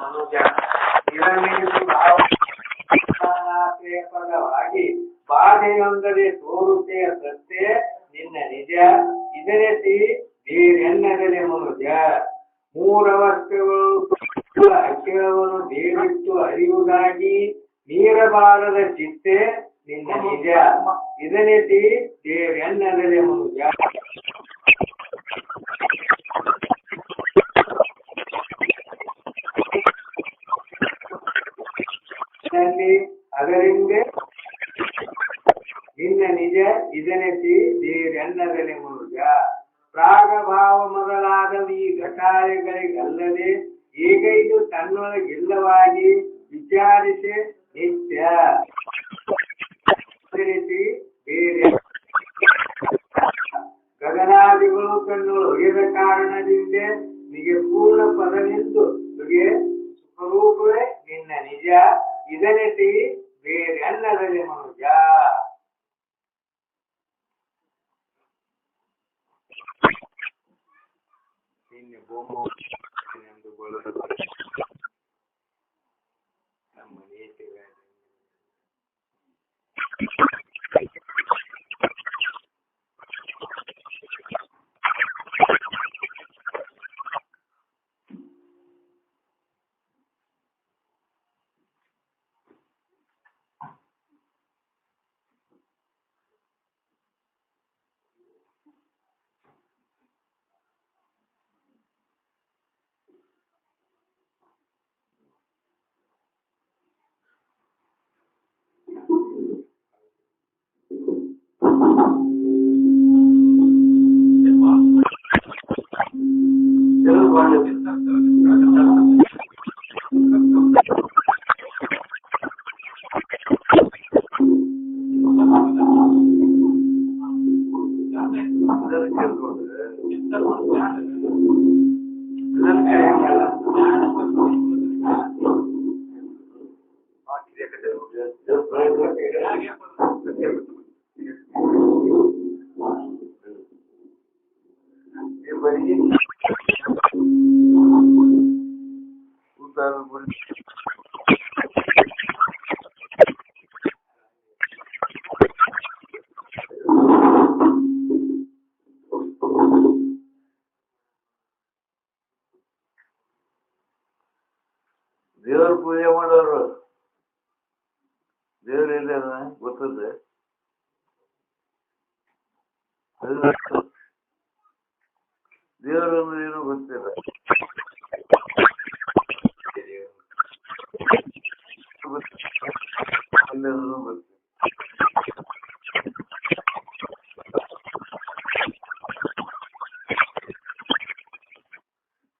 ಮನುಜ ಪದವಾಗಿ ಬಾಧೆಯೊಂದದೆ ತೋರುತೆಯ ಸತ್ಯ ನಿನ್ನ ನಿಜ ಇದರತಿ ಬೇರೆನ್ನದಲೆ ಮನುಜ ಮೂರವಸ್ಥೆಗಳು ಅಖಿಲವನ್ನು ಬೇರಿಟ್ಟು ಅರಿಯುವುದಾಗಿ ಮೀರಬಾರದ ಚಿತ್ತೆ ನಿನ್ನ ನಿಜ ಇದರತಿ ಬೇರೆನ್ನದಲೆ ಮನುಜ ಅದರಿಂದ ನಿನ್ನ ನಿಜ ಇದನೆತಿ ಬೇರೆನ್ನದಲೆ ಮನುಜ ಪ್ರಾಗಭಾವ ಮೊದಲಾದ ಈ ಘಟಾಯಗಳಿಗಲ್ಲದೆ ಈಗ ಇದು ತನ್ನೊಳಗಿಲ್ಲವಾಗಿ ವಿಚಾರಿಸಿ ನಿತ್ಯ ಬೇರೆ ಗಗನಾದಿಗಳು ತನ್ನೊಳಗಿದ ಕಾರಣದಿಂದ ನಿಗೆ ಪೂರ್ಣ ಪದವೆಂದು ಸ್ವರೂಪವೇ ನಿನ್ನ ನಿಜ ಇದನೆತಿ ಬೇರೆ ಅನ್ನದಲೆ ಮನುಜ ನಿನ್ನೆ ಎಂದು ನಮ್ಮ ನೀತಿಗಳ ದೇವ್ರ ಪೂಜೆ ಮಾಡೋರು ದೇವ್ರ ಎಲ್ಲ ಗೊತ್ತದೆ ದೇವರು ಅಂದ್ರೆ ಏನು ಗೊತ್ತಿಲ್ಲ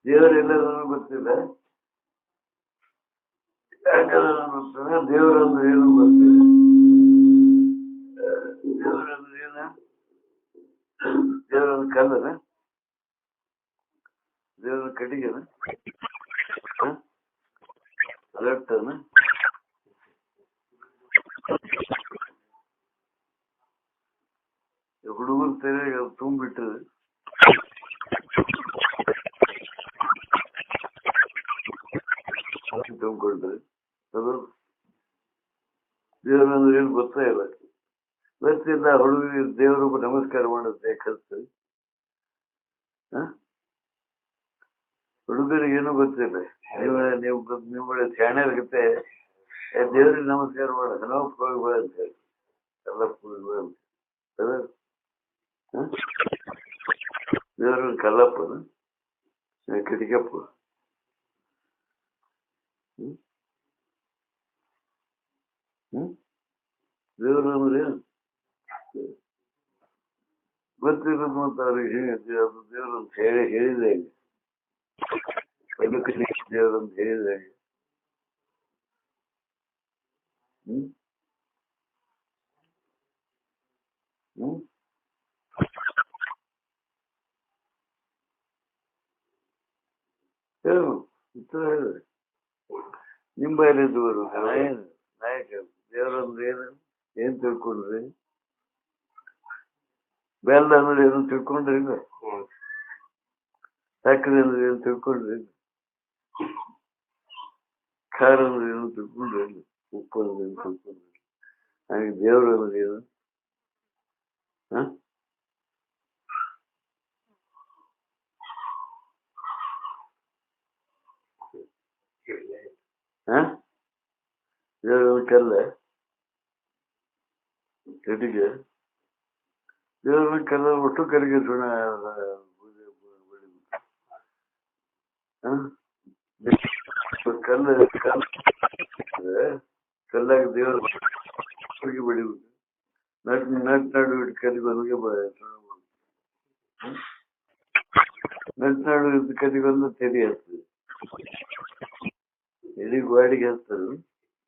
ದೇವರೆಲ್ಲರೂ ಗೊತ್ತಿಲ್ಲ ದೇವರಂದ್ರೆ ಏನು ಗೊತ್ತಿಲ್ಲ ದೇವರಂದ್ರೆ ಏನ ದೇವರನ್ನು ಕಲ್ಲನ ದೇವರನ್ನು ಕಡಿಗೆನ ಅಲರ್ಟನ ಹುಡುಗರು ತೆರೆ ತುಂಬಿಟ್ಟது ತುಂಬಿಕೊಳ್ತಾರೆ ಅದು ದೇವರಂದ್ರೆ ಏನು ಗೊತ್ತೇ ಇಲ್ಲ ಗೊತ್ತಿಲ್ಲ ಹುಡುಗರಿಗೆ ದೇವರು ನಮಸ್ಕಾರ ಮಾಡುತ್ತೆ ಕಲ್ತು ಹುಡುಗರಿಗೆ ಏನೂ ಗೊತ್ತಿಲ್ಲ ನೀವು ನಿಮ್ಮಳೆ ಶಾಣ್ಯರ್ಗತ್ತೆ ದೇವ್ರಿಗೆ ನಮಸ್ಕಾರ ಮಾಡೋದು ನಾವು ಹೋಗಿ ಬಾ ಅಂತ ಹೇಳಿ ಎಲ್ಲ ಹೋಗಿ ಬಾ ಅಂತ ದೇವ್ರ ಕಲ್ಲಪ್ಪನ ಕಿಟಕಪ್ಪ ದೇವ್ರ ಅಂದ್ರೆ ಗೊತ್ತಿರೋದು ಮತ್ತು ಅವ್ರಿಗೆ ಅದು ದೇವ್ರಂತ ಹೇಳಿದೆ ದೇವ್ರಂತ ಹೇಳಿದೆ ಏನು ಉತ್ತರ ಹೇಳಿದೆ ನಿಮ್ಮ ಬಾಯಲ್ಲಿದ್ದು ನಾಯಕ ದೇವರಂದ್ರೆ ಏನ್ ತಿಳ್ಕೊಂಡ್ರಿ ಬೆಲ್ಲ ಅಂದ್ರೆ ಏನು ತಿಳ್ಕೊಂಡ್ರಿ ಸಕ್ಕರೆ ಅಂದ್ರೆ ಏನು ತಿಳ್ಕೊಂಡ್ರಿ, ಖಾರ ಅಂದ್ರೆ ಏನು ತಿಳ್ಕೊಂಡ್ರಿ, ಉಪ್ಪು ಅಂದ್ರೆ ಏನು ತಿಳ್ಕೊಂಡ್ರಿ. ಹಾಗೆ ದೇವರು ಅಂದ್ರೆ ಏನು? ಹ ದೇವರ ಕಲ್ಲ ಕಟ್ಟಿಗೆ, ದೇವರ ಕಲ್ಲ ಒಟ್ಟು ಕರಿಗೆ ಸುಣ ಕಲ್ಲು ಕಲ್ಲಾಗ ದೇವರ ಬೆಳಿಬೇಕು. ನಡು ಇಟ್ಟು ಕಲ್ಲಿಗೆ ನಡು ಇದ್ದು ಕಲ್ಲಿಗೊಂದು ತೆರಿ ಹಚ್ತದೆ, ಎಲ್ಲಿ ಗಾಡಿಗೆ ಹಚ್ತದೆ,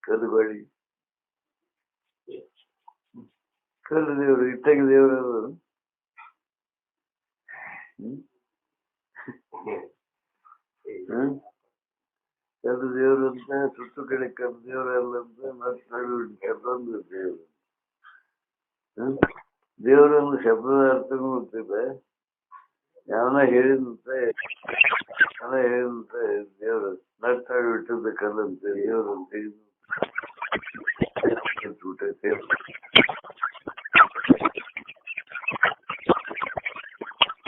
ಕಲ್ಲು ಗಾಡಿಗೆ. ಕಲ್ಲು ದೇವರು ಇಟ್ಟಾಗ ದೇವರು ಕಲ್ಲು ದೇವರು ಅಂತ, ಸುತ್ತು ಕಡೆ ಕಲ್ಲು ದೇವರಲ್ಲ ಅಂತ, ನಡು ಕಲ್ಲೊಂದು ದೇವರು. ದೇವರೊಂದು ಶಬ್ದದ ಅರ್ಥನೂ ಗೊತ್ತಿದೆ. ಯಾವನ ಹೇಳಿದಂತ ದೇವರು ನಡು ಇಟ್ಟಿದ್ದ ಕಲ್ಲಂತೆ ದೇವರು ತೆಗೆದು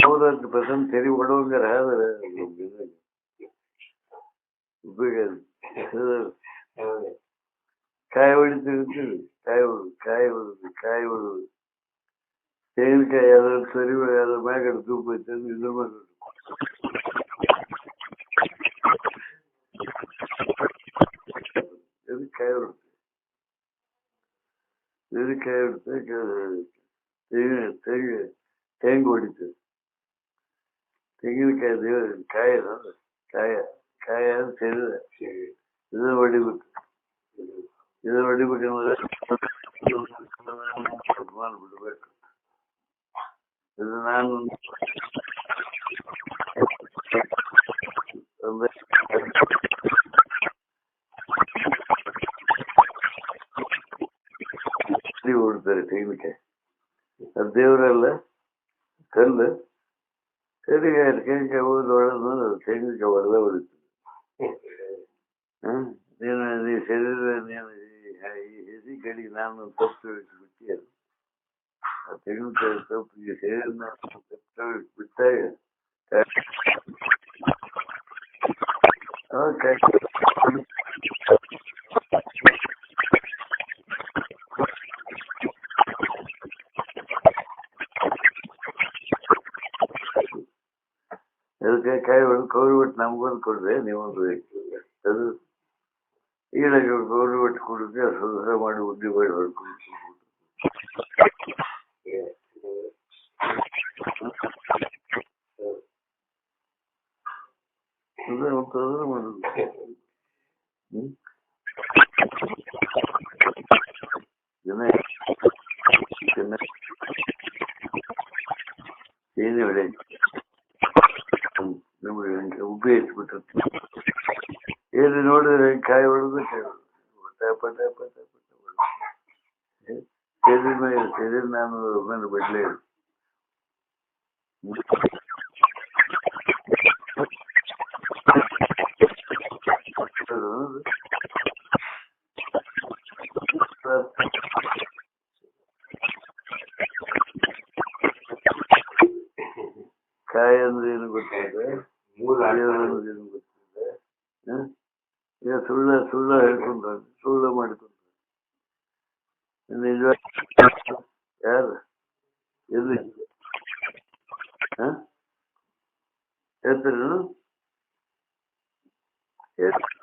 ಹೌದಂತ ಪಸಂದ್ ತೆರಿ ಹೊಡುವಂಗಾರ ಆದ್ರೆ ಕಾಯಿ ಹೊಡಿತಿರ್ತೀವಿ, ಕಾಯಿ ಹೊಡುದು ತೆಂಗಿನಕಾಯಿ ಅದ್ರ ಸರಿ ಅದ್ರ ಮ್ಯಾಗಡೆ ತೂಪ ಐತೆ ಇದ್ರ ಮಾಡಿ ಕಾಯಿ ಹೊಡುತ್ತೆ, ಕಾಯಿ ಹೊಡುತ್ತೆ, ತೆಂಗು ಹೊಡಿತೇವೆ. ತೆಂಗಿನಕಾಯಿ ದೇವ ಕಾಯಿ ಕಾಯ ಸೇರಿದ ಇದನ್ನ ಹೊಡಿಬೇಕು. ಇದನ್ನ ಹೊಡಿಬೇಕಂದ್ರೆ ಬಿಡ್ಬೇಕು. ಇದು ನಾನು ಹೊಡ್ತಾರೆ ತೆಂಗಿನಕಾಯಿ. ಅದು ದೇವರಲ್ಲ, ಕಲ್ಲು ತೆಂಗಿನಕಾಯಿ ಹೋದ್ ಹೊಡೆದು ತೆಂಗಿನಕಾಯಿ ಹೊಡೆದ ಹೊಡಿತದೆ. ನೀನು ಶರೀರ ನೀನು ಈ ಹೆಸಿ ಕಡೆಗೆ ನಾನು ತಪ್ಪು ಬಿಟ್ಟಿಯ ತೆಂಗಿನಕಾಯಿ ತಪ್ಪು ಶರೀರ ಬಿಟ್ಟಾಗ ಅದಕ್ಕೆ ಕಾಯಿ ಹೊಡೆದು ಕೌರಿ ಬಿಟ್ಟು ನಮ್ಗೊಂದು ಕೊಡ್ರಿ, ನೀವೊಂದು ಅದು ಈಗ ಕೌರಿ ಬಿಟ್ಟು ಕೊಡಿದ್ರೆ ಸ್ವತಂತ್ರ ಮಾಡಿ ಉದ್ದಿ ಮಾಡಿ ಹೊಡ್ಕೊಂಡು ಮಾಡುದು. ಏನೇ ಹೊಡೆ ಉಬ್ಬಿ ಹೆಚ್ಚಿಬಿಟ್ಟಿರ್ತೀವಿ. ಏನು ನೋಡಿದ್ರೆ ಕಾಯಿ ಹೊಡೆದು ಶರೀರ ನಾನು ಮೇಲೆ ಬಿಡ್ಲೇ ಇಲ್ಲ. ಕಾಯಿ ಅಂದ್ರೆ ಏನು ಗೊತ್ತಿದೆ, ಏನು ಗೊತ್ತಿದೆ. ಈಗ ಸುಳ್ಳ ಹೇಳ್ಕೊಂಡ್ರೆ ಸುಳ್ಳು ಮಾಡಿಕೊಂಡ್ರೆ ನಿಜ ಯಾರು ಎಲ್ಲಿ ಹೇಳ್ತಾರೆ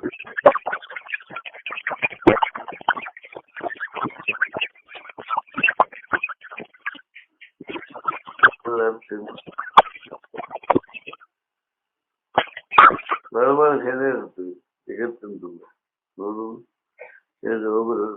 ಬರಬಾರ ಸೇನೆ ಇರ್ತೀವಿ ಜಗತ್ತಿನ ತುಂಬ ನೋಡು ಒಬ್ಬರು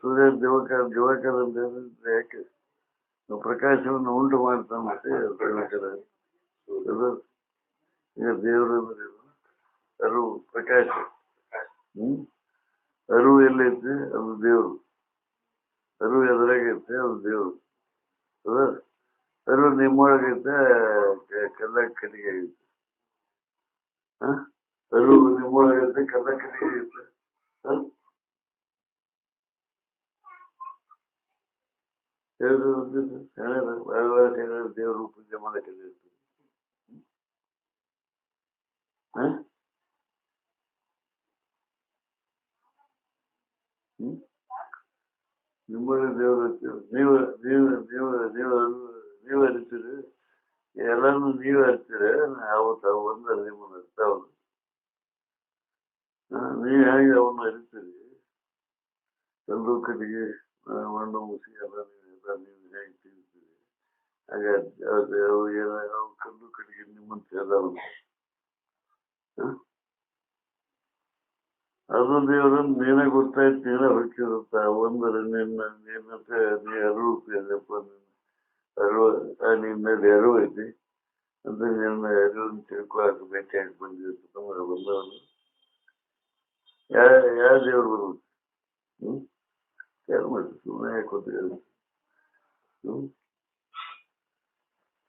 ಸೂರ್ಯ ದಿವಾಕರ ಅಂತ ಹೇಳಿದ್ರೆ ಯಾಕೆ ಪ್ರಕಾಶವನ್ನು ಉಂಟು ಮಾಡ್ತಾನಂತೆ ದಿವಾಕರ. ಈಗ ದೇವರು ಅಂದ್ರೆ ಅರಿವು ಪ್ರಕಾಶ. ಅರಿವು ಎಲ್ಲೈತೆ ಅದು ದೇವರು. ಅರಿವು ಎದುರಾಗೈತೆ ಅದು ದೇವರು. ಅರಿವು ನಿಮ್ಮೊಳಗೈತೆ ಕಲ್ಲ ಕಟ್ಟಿಗೆ ಆಗೈತೆ. ಅರಿವು ನಿಮ್ಮೊಳಗೈತೆ ಕಲ್ಲ ಕಟ್ಟಿಗೆ ಆಗೈತೆ. ದೇವರು ಪೂಜೆ ಮಾಡಕ್ಕೆ ನಿಮ್ಮಲ್ಲಿ ದೇವರು ನೀವು ನೀವು ನೀವು ನೀವು ನೀವು ಅರಿತೀರಿ. ಎಲ್ಲಾನು ನೀವು ಅರಿತೀರಿ. ಅವತ್ತು ಒಂದರ ನಿಮ್ಮನ್ನು ಅರ್ಥ ಅವನು. ನೀವು ಹೇಗೆ ಅವನ್ನ ಅರಿತೀರಿ. ಕಲ್ಲು ಕಟ್ಟಿಗೆ ಮಣ್ಣು ಮುಸಿ ಎಲ್ಲ ನೀವು ಹೇಗೆ ತಿಳಿತೀರಿ. ಹಾಗೆ ಕಲ್ಲು ಕಟ್ಟಿಗೆ ನಿಮ್ಮಂತ ಎಲ್ಲವೂ ಅದು ದೇವರನ್ನು ನೀನೇ ಗೊತ್ತಾಯ್ತು. ನೀನೇ ಹೊರಕಿರುತ್ತ ಒಂದರೆ ನಿನ್ನಂತೆ ನೀ ಅರಿವು ನಿನ್ನಲ್ಲಿ ಅರಿವು ಐತಿ ಅಂತ ನಿನ್ನ ಅರಿವನ್ನು ತಿಳ್ಕೊಳಕ್ಕೆ ಭೇಟಿಯಾಗಿ ಬಂದಿರುತ್ತೆ. ನಮಗೆ ಬಂದವನು ಯಾವ ದೇವರು ಬರ್ಬೇಕು. ಯಾರು ಮಾಡಿ ಸುಮ್ಮನೆ ಯಾಕೆ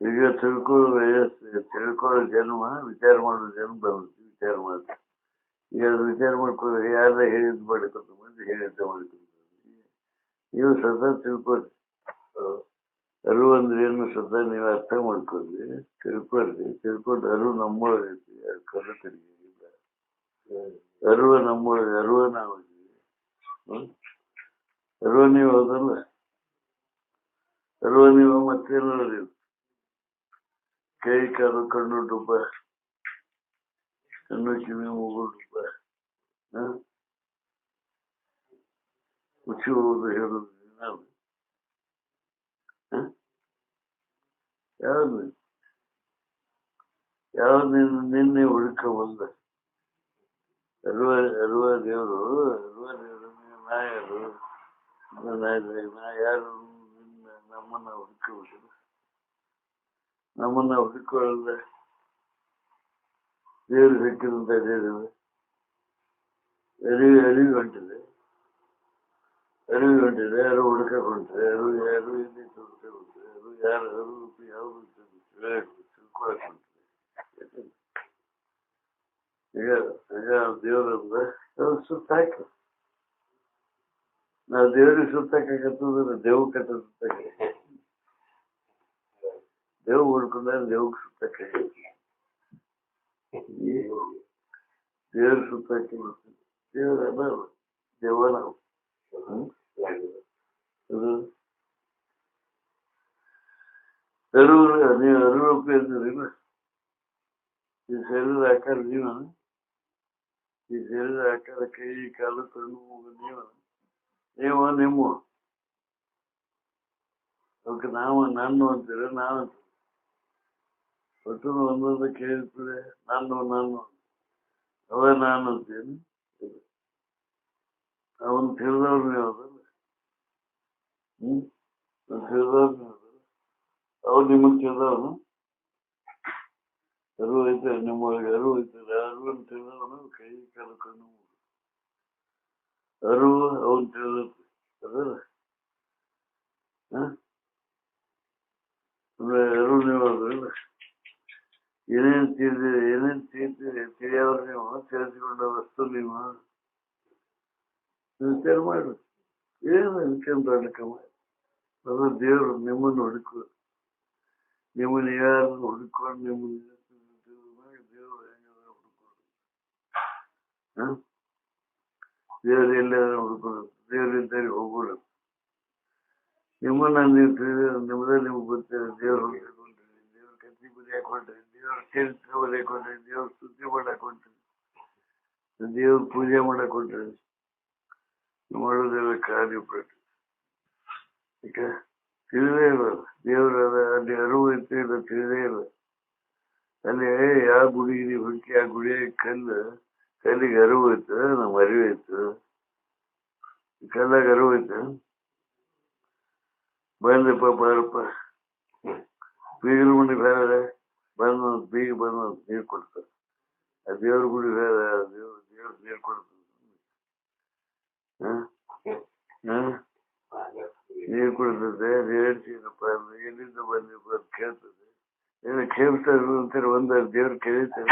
ಈಗ ತಿಳ್ಕೊಳ್ಳೋ ಜನ್ಮ ವಿಚಾರ ಮಾಡೋ ಜನ್ಮ ಬರುತ್ತೆ. ವಿಚಾರ ಮಾಡ್ತಾರೆ. ಈಗ ಅದು ವಿಚಾರ ಮಾಡ್ಕೊಂಡ್ರೆ ಯಾರ ಹೇಳಿದ್ ಮಾಡಿಕೊತ ಮಂದಿ ಹೇಳಿದ್ದ ಮಾಡಿಕೊಡ್ತಾರೆ. ನೀವು ಸದಾ ತಿಳ್ಕೊಳ್ರಿ. ಅರಿವು ಅಂದ್ರೆ ಏನು ಸದಾ ನೀವು ಅರ್ಥ ಮಾಡ್ಕೊಳ್ರಿ. ತಿಳ್ಕೊಂಡು ಅರಿವು ನಮ್ಮೊಳಗೈತಿ. ಕಲ್ಲು ಕಟ್ಟಿಗೆ ಇಲ್ಲ. ಅರಿವು ನಮ್ಮೊಳಗೆ. ಅರಿವು ನಾವು ಅರಿವು ನೀವು ಹೋದಲ್ಲ. ಅರಿವು ನೀವು ಮತ್ತೇನು ಕೈ ಕಾಲು ಕಣ್ಣು ಡುಬ್ಬ ಕಣ್ಣು ಕಿವಿ ಮೂಗು ಡುಬ್ಬ ಮುಚ್ಚಿ ಹೋಗುದು ಹೇಳುದು ಯಾವ್ದು ನಿನ್ನೆ ಹುಡುಕ ಬಂದ ಅರುವ ದೇವರು. ನಾ ಯಾರು ನಾ ಯಾರು ನಮ್ಮನ್ನ ಹುಡುಕಬಹುದು. ನಮ್ಮನ್ನ ಹುಡುಕೊಳ್ಳಲ್ಲ. ದೇವರು ಸಿಕ್ಕಿದಂತ ಅರಿವು ಹೊಂಟಿದೆ. ಯಾರು ಹುಡುಕಕ್ಕೆ ಹೊಂಟ್ರೆ ಯಾರು ಎಲ್ಲಿ ಹುಡುಕಕ್ಕೆ ಹೊಂಟ್ರೆ ಯಾರು ಯಾವುದು ತಿಳ್ಕೊಳಕ್ ಹೊಂಟ್ರೆ. ಈಗ ದೇವರಂದ ಸುತ್ತಾಕಿ ನಾವು ದೇವ್ರಿಗೆ ಸುತ್ತಾಕತ್ತಂದ್ರೆ ದೇವ್ ಕಟ್ಟ ಸುತ್ತಾಕ ದೇವ್ ಹುಡ್ಕೊಂಡ್ರೆ ದೇವ್ಗೆ ಸುತ್ತಾಕ ದೇವ್ರ ಸುತ್ತಾಕಿ ದೇವರಲ್ಲ ದೇವ ನಾವು. ನೀವು ಅರಿವು ಇದ್ದೀರಿಲ್ಲ. ಈ ಶರೀರ ಆಕಾರ ಈ ಶರೀರ ಆಕಾರ ಕೈ ಕಾಲು ಕಣ್ಣು ಮೂಗು ನೀವು ನಿಮ್ಮ ಅವಕ್ಕೆ ನಾವು ನಾನು ಅಂತೀರ. ನಾವಂತ ಒಟ್ಟು ಒಂದೊಂದು ಕೇಳಿರ್ತದೆ. ನಾನು ಅವ ನಾನು ಅಂತೇನು ಅವನ್ ತಿಳಿದವ್ರು ನೀವು ಅದಲ್ಲ. ತಿಳಿದವ್ರು ನೀವು ಅದಲ್ಲ. ಅವ್ರು ನಿಮಗ್ ತಿಳಿದವನು. ಅರಿವು ಐತೆ ನಿಮ್ಮೊಳಗೆ. ಅರಿವು ಐತಲ್ಲ. ಅರಿವನ್ನು ತಿಳಿದವನು ಕೈ ಕಾಲು ಕಣ್ಣು ಮೂಗು ಅರಿವು ಅವನ್ ತಿಳಿದೈತಿ ಅದಲ್ಲ. ಅರಿವು ನೀವು ಅದಲ್ಲ. ಏನೇನ್ ತಿಳಿಯವ್ರು ನೀವು. ತಿಳಿದುಕೊಂಡ ವಸ್ತು ನೀವು ವಿಚಾರ ಮಾಡ್ರಿ. ಏನು ವಿಚಾರ ಮಾಡಿ ಅದು ದೇವರು ನಿಮ್ಮನ್ನು ಹುಡುಕುವ. ನಿಮ್ಮನ್ನು ಯಾರು ಹುಡುಕೊಂಡು ನಿಮ್ಮನ್ನು ದೇವರು ಹೆಂಗ ಹುಡುಕೋದು. ದೇವರು ಎಲ್ಲಾರು ಹುಡುಕೋದು. ದೇವರಿದ್ದಲ್ಲಿ ಹೋಗೋದು. ನಿಮ್ಮನ್ನ ನೀವು ತಿಳಿದ ನಿಮ್ಮದೇ ನಿಮ್ಗೆ ಗೊತ್ತಿದೆ. ದೇವ್ರು ಹುಡುಕೊಂಡ್ರಿ. ದೇವ್ರ ಕತ್ತಿ ಬಲಿ ಹಾಕೊಂಡ್ರಿ. ದೇವ್ರ ಚರಿತ್ರೆ ಬಲಿ ಹಾಕೊಂಡ್ರಿ. ದೇವ್ರ ಸ್ತುತಿ ಮಾಡಕ್ ಹೊಂಟ್ರಿ. ದೇವ್ರ ಪೂಜೆ ಮಾಡಕ್ ಹೊಂಟ್ರಿ. ಮಾಡೋದೆಲ್ಲ ಕಾರ್ಯಪಟ್ಟು ಈಗ ತಿಳಿದೇ ಇಲ್ಲ. ದೇವ್ರ ಅಲ್ಲಿ ಅರಿವು ಐತೆ ಇಲ್ಲ ತಿಳಿದೇ ಇಲ್ಲ. ಅಲ್ಲಿ ಯಾವ ಗುಡಿಗೆ ಹುಡುಕಿ ಆ ಗುಡಿಯಾಗ ಕಲ್ಲಿಗೆ ಅರಿವು ಐತೆ. ನಮ್ಮ ಅರಿವು ಐತೆ. ಕಲ್ಲಾಗ ಅರಿವು ಐತೆ ಬಂದಪ್ಪ ಬಾರಪ್ಪ ಬೀಗರ ಗುಡಿ ಬೇರೆ ಬಂದು ಬೀಗ ಬಂದು ನೀರು ಕೊಡ್ತಾರೆ. ಆ ದೇವ್ರ ಗುಡಿ ಬೇರೆ ದೇವ್ರ ನೀರು ಕೊಡ್ತಾರೆ. ನೀರು ಕೊಡ್ತದೆ ಹೇಳ್ತೀನಪ್ಪ ಎಲ್ಲಿಂದ ಬಂದಿಪ್ಪ ಅಂತ ಕೇಳ್ತದೆ. ಏನು ಕೇಳ್ತಾರೆ ಅಂತಾರೆ. ಒಂದು ದೇವ್ರು ಕೇಳಿತಾರೆ.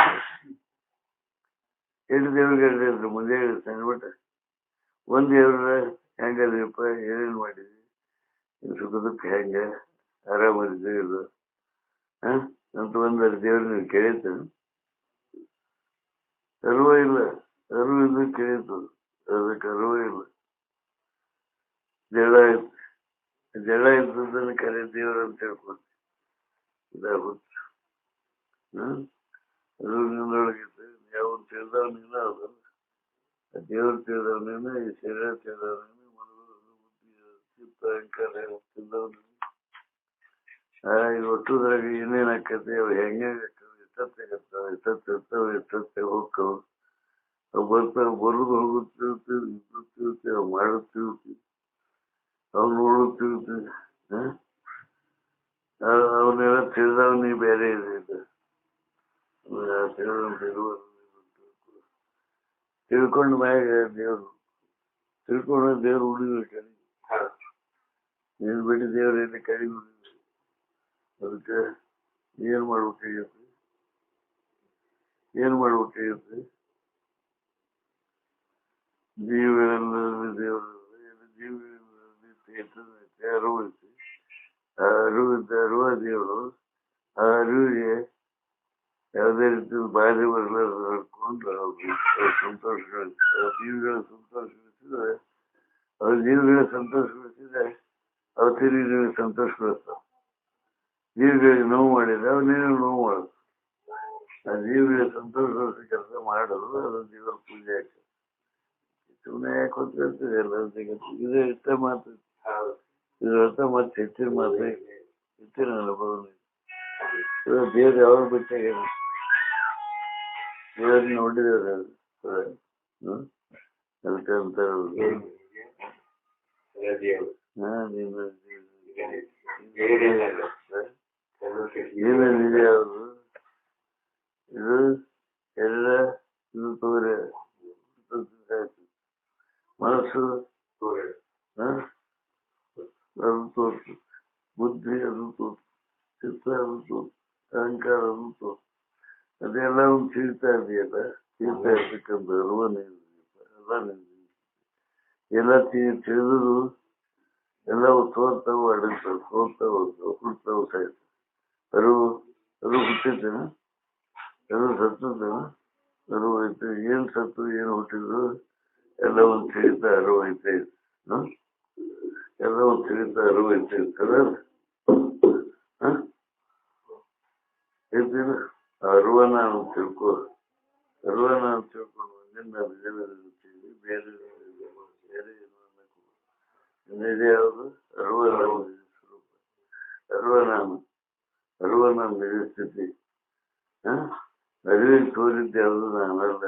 ಎಷ್ಟು ದೇವ್ರಿಗೆ ಹೇಳಿದ್ರು ಮುಂದೆ ಹೇಳ್ತಾನೆ ಬಟ್ ಒಂದು ದೇವ್ರ ಹೆಂಗದಪ್ಪ ಏನೇನು ಮಾಡಿದ್ವಿ ಸುಖದಕ್ಕೆ ಹೆಂಗೆ ಆರಾಮದಿದ್ದೆ ಇಲ್ಲ ಅಂತ ಒಂದು ದೇವ್ರ ನೀವು ಕೇಳಿತಾನೆ. ಅರಿವ ಇಲ್ಲ, ಅರಿವಿಂದ ಕೇಳಿತು, ಅದಕ್ಕೆ ಅರಿವ ಇಲ್ಲ. ಜಡ ಇದ್ದದನ್ನು ಕರೆ ದೇವ್ರ ಅಂತ ಹೇಳ್ಕೊಂಡು ಇದಾಗುತ್ತೆ. ಅರಿವಿನೊಳಗಿದ್ದೆ ಯಾವ ತಿಳಿದವನಿಲ್ಲ ಅದಲ್ಲ. ದೇವ್ರು ತಿಳಿದವನೇನ ಈ ಶರೀರ ತಿಳಿದವನೇನ ಮನಸ್ಸು ಬುದ್ಧಿ ಚಿತ್ತ ಅಹಂಕಾರ ತಿಳಿದವನೇನ ಈ ಒಟ್ಟುದ್ರಾಗ ಏನೇನ್ ಆಕತಿ ಅವು ಹೆಂಗೆ ಎಷ್ಟೊತ್ತಾಗತ್ತಾವ ಎಷ್ಟೊತ್ತಿರ್ತಾವ ಎಷ್ಟೊತ್ತೆ ಹೋಗ್ತಾವ ಅವು ಬರ್ತಾವ ಬರುದು ಹೋಗುತ್ತಿರ್ತೀವಿ ಅವು ಮಾಡುತ್ತಿರ್ತೀವಿ ಅವು ನೋಡುತ್ತಿರ್ತೀವಿ. ಅವನ್ನೆಲ್ಲ ತಿಳಿದವನಿ ಬೇರೆ ಇದೆ. ತಿಳ್ಕೊಂಡ ಮ್ಯಾಗ ದೇವ್ರು ತಿಳ್ಕೊಂಡ ದೇವ್ರು ಉಳಿಬೇಕು. ನೀನ್ ಬಿಟ್ಟು ದೇವ್ರ ಎಲ್ಲಿ ಕೈ ಉಳಿಬೇಕು. ಅದಕ್ಕೆ ಏನ್ ಮಾಡ್ಬೇಕಾಗತ್ತೆ ಜೀವಗಳಲ್ಲಿ ದೇವರಲ್ಲಿ ಜೀವಗಳಲ್ಲಿ ಅರಿವು ಐತಿ. ಆ ಅರಿವ ದೇವರು ಆ ಅರಿವಿಗೆ ಯಾವುದೇ ರೀತಿ ಬಾಧೆ ಬರಲಾರ ನಡ್ಕೊಂಡು ಜೀವಿಗಳ ಸಂತೋಷಗೊಳಿಸಿದ್ರೆ ಅವ್ರ ಜೀವಿಗಳ ಸಂತೋಷಗೊಳಿಸಿದ್ರೆ ಅವ್ರ ತಿರುಗಿ ಸಂತೋಷಗೊಳಿಸ್ತಾವ. ಜೀವಿಗಳಿಗೆ ನೋವು ಮಾಡಿದ್ರೆ ಅವನೇನು ನೋವು ಮಾಡೋದು. ಆ ಜೀವಿಗಳ ಸಂತೋಷಗೊಳಿಸಿ ಕೆಲಸ ಮಾಡೋದು ಅದು ದೇವರ ಪೂಜೆ ಆಗ್ತದೆ. ಸುಮ್ಮನೆ ಯಾಕೆ ಗೊತ್ತಿರ್ತದೆ ಎಲ್ಲ ಇದು ಇಷ್ಟ ಮಾತು ಇದರರ್ಥ ಮತ್ತೆ ಹೆಚ್ಚಿನ ಮಾತು ಹೆಚ್ಚಿನ ಅನುಭವ. ದೇವ್ರು ಯಾವಾಗ ಬಿಟ್ಟಾಗ ದೇವ್ರನ್ನ ನೋಡಿದೇವ್ರ ಅದಕ್ಕೆ ಅಂತಾರೆ ಏನಿದೆ ಯಾವುದು ಇದು ಎಲ್ಲ ಇದು ತೋರೆ ಮನಸ್ಸು ಅದು ತೋರ್ತು, ಬುದ್ಧಿ ಅದು ತೋರ್ತು, ಚಿತ್ತ ಅದು ತೋರ್ತು, ಅಹಂಕಾರ ಅದು ತೋರ್ತು. ಅದೆಲ್ಲ ಒಂದು ತಿಳಿತಾ ಇದೆಯಲ್ಲ ತಿಳಿತಾ ಇರ್ತಕ್ಕಂಥ ಅರಿವ ಎಲ್ಲ ತಿಳಿದು ಎಲ್ಲವೂ ತೋರ್ತಾವು ಅಡಗ್ತಾವ ತೋರ್ತಾವ ಹುಡ್ತಾವು ಸಾಯ್ತು. ಅರಿವು ಹುಟ್ಟಿದ್ದೇನೆ ಅರಿವು ಸತ್ತದೇನ ಅರಿವು ಐತೆ. ಏನ್ ಸತ್ತು ಏನು ಹುಟ್ಟಿದ್ರು ಎಲ್ಲ ಒಂದು ತಿಳಿತಾ ಅರಿವು ಐತೆ. ಎಲ್ಲ ಒಂದು ತಿಳಿತಾ ಅರಿವು ಐತೆ ಹೇಳ್ತೀರ. ಅರಿವನ್ನ ನಾವು ತಿಳ್ಕೊಂಡು ಒಂದಿನ ಬೇರೆ ಬೇರೆ ಬೇರೆ ಯಾವುದು ಸ್ವರೂಪ ಅರಿವ ನಾನು ನಿಜ ಸ್ಥಿತಿ. ಅರಿವಿಗೆ ತೋರಿದ್ದು ಯಾವುದು ನಾನಲ್ಲ.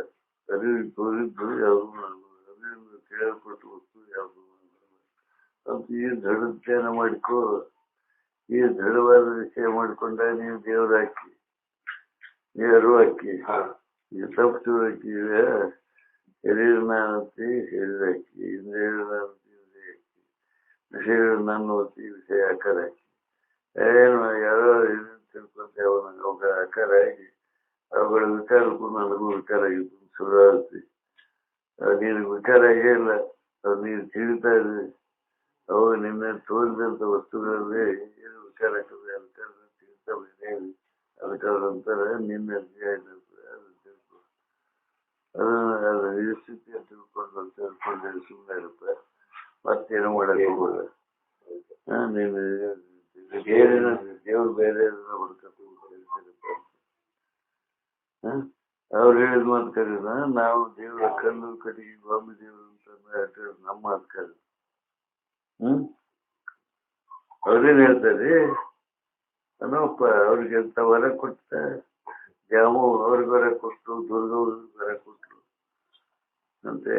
ಅರಿವಿಗೆ ತೋರಿದ್ದು ಯಾವುದು ನಾನು ಅರಿವಿಂದ ಕೇಳಲ್ಪಟ್ಟ ವಸ್ತು ಯಾವುದು ನಾನಲ್ಲ ಅಂತ ಈ ದೃಢ ಮಾಡಿಕೋ. ಈ ದೃಢವಾದ ವಿಷಯ ಮಾಡಿಕೊಂಡಾಗ ನೀವು ದೇವ್ರ ಹಾಕಿ ನೀವು ಅರಿವು ಹಾಕಿ ಈ ತಪ್ಪು ತಿಳುವಳಿಕೆ ಶರೀರ ನಾನಂತಿ ಶರೀರ ಹಾಕಿ ಇಂದ್ರಿಯ ನಾನಂತಿ ಇಂದ್ರಿಯ ಹಾಕಿ ವಿಷಯಗಳು ನನ್ನ ಹೊತ್ತಿ ವಿಷಯ ಆಕಾರ ಹಾಕಿ ಏನು ಯಾರೋ ಏನೇನು ತಿಳ್ಕೊಂತೆ ಅವಾಗ ಆಕಾರ ಆಗಿ ಅವುಗಳ ವಿಚಾರಕ್ಕೂ ನನಗೂ ವಿಚಾರ ಆಗಿತ್ತು ಶುರು ಆಗುತ್ತೆ. ನೀನು ವಿಚಾರ ಆಗೇ ಇಲ್ಲ. ಅದು ನೀನು ತಿಳಿತಾ ಇದೆ. ಅವು ನಿನ್ನೆ ತೋರಿದಂಥ ವಸ್ತುಗಳಲ್ಲಿ ಏನು ವಿಚಾರ ಆಗ್ತದೆ ಆ ವಿಚಾರ ತಿಳಿತಾ ಇದೆ. ಅದಕ್ಕೆ ನಂತರ ನಿನ್ನೆ ಅದು ತಿಳ್ಕೊ ಅದು ಈ ಸ್ಥಿತಿಯ ತಿಳ್ಕೊಂಡು ಸುಮ್ಮನೆ ಇರುತ್ತೆ. ಮತ್ತೇನು ಮಾಡಕ್ಕೆ ಹೋಗಲ್ಲ. ನೀನು ಬೇರೆ ದೇವ್ರು ಬೇರೆ ಹುಡ್ಕತ್ತೆ ಅವ್ರು ಹೇಳಿದ ಮಾತು ಕರೀದ ನಾವು ದೇವ್ರ ಕಲ್ಲು ಕಟ್ಟಿಗೆ ಗೋಂಬಿ ದೇವ್ರು ಅಂತ ನಮ್ಮ ಮಾತು ಕರೀದ. ಅವ್ರೇನ್ ಹೇಳ್ತಾರೆ ಅನ್ನೋಪ್ಪ ಅವ್ರಿಗೆ ಅಂತ ವರ ಕೊಟ್ಟ ಜಾಮು ಅವ್ರಿಗೆ ವರ ಕೊಟ್ಟು ದುರ್ಗ ವರ ಕೊಟ್ರು ಅಂತೆ.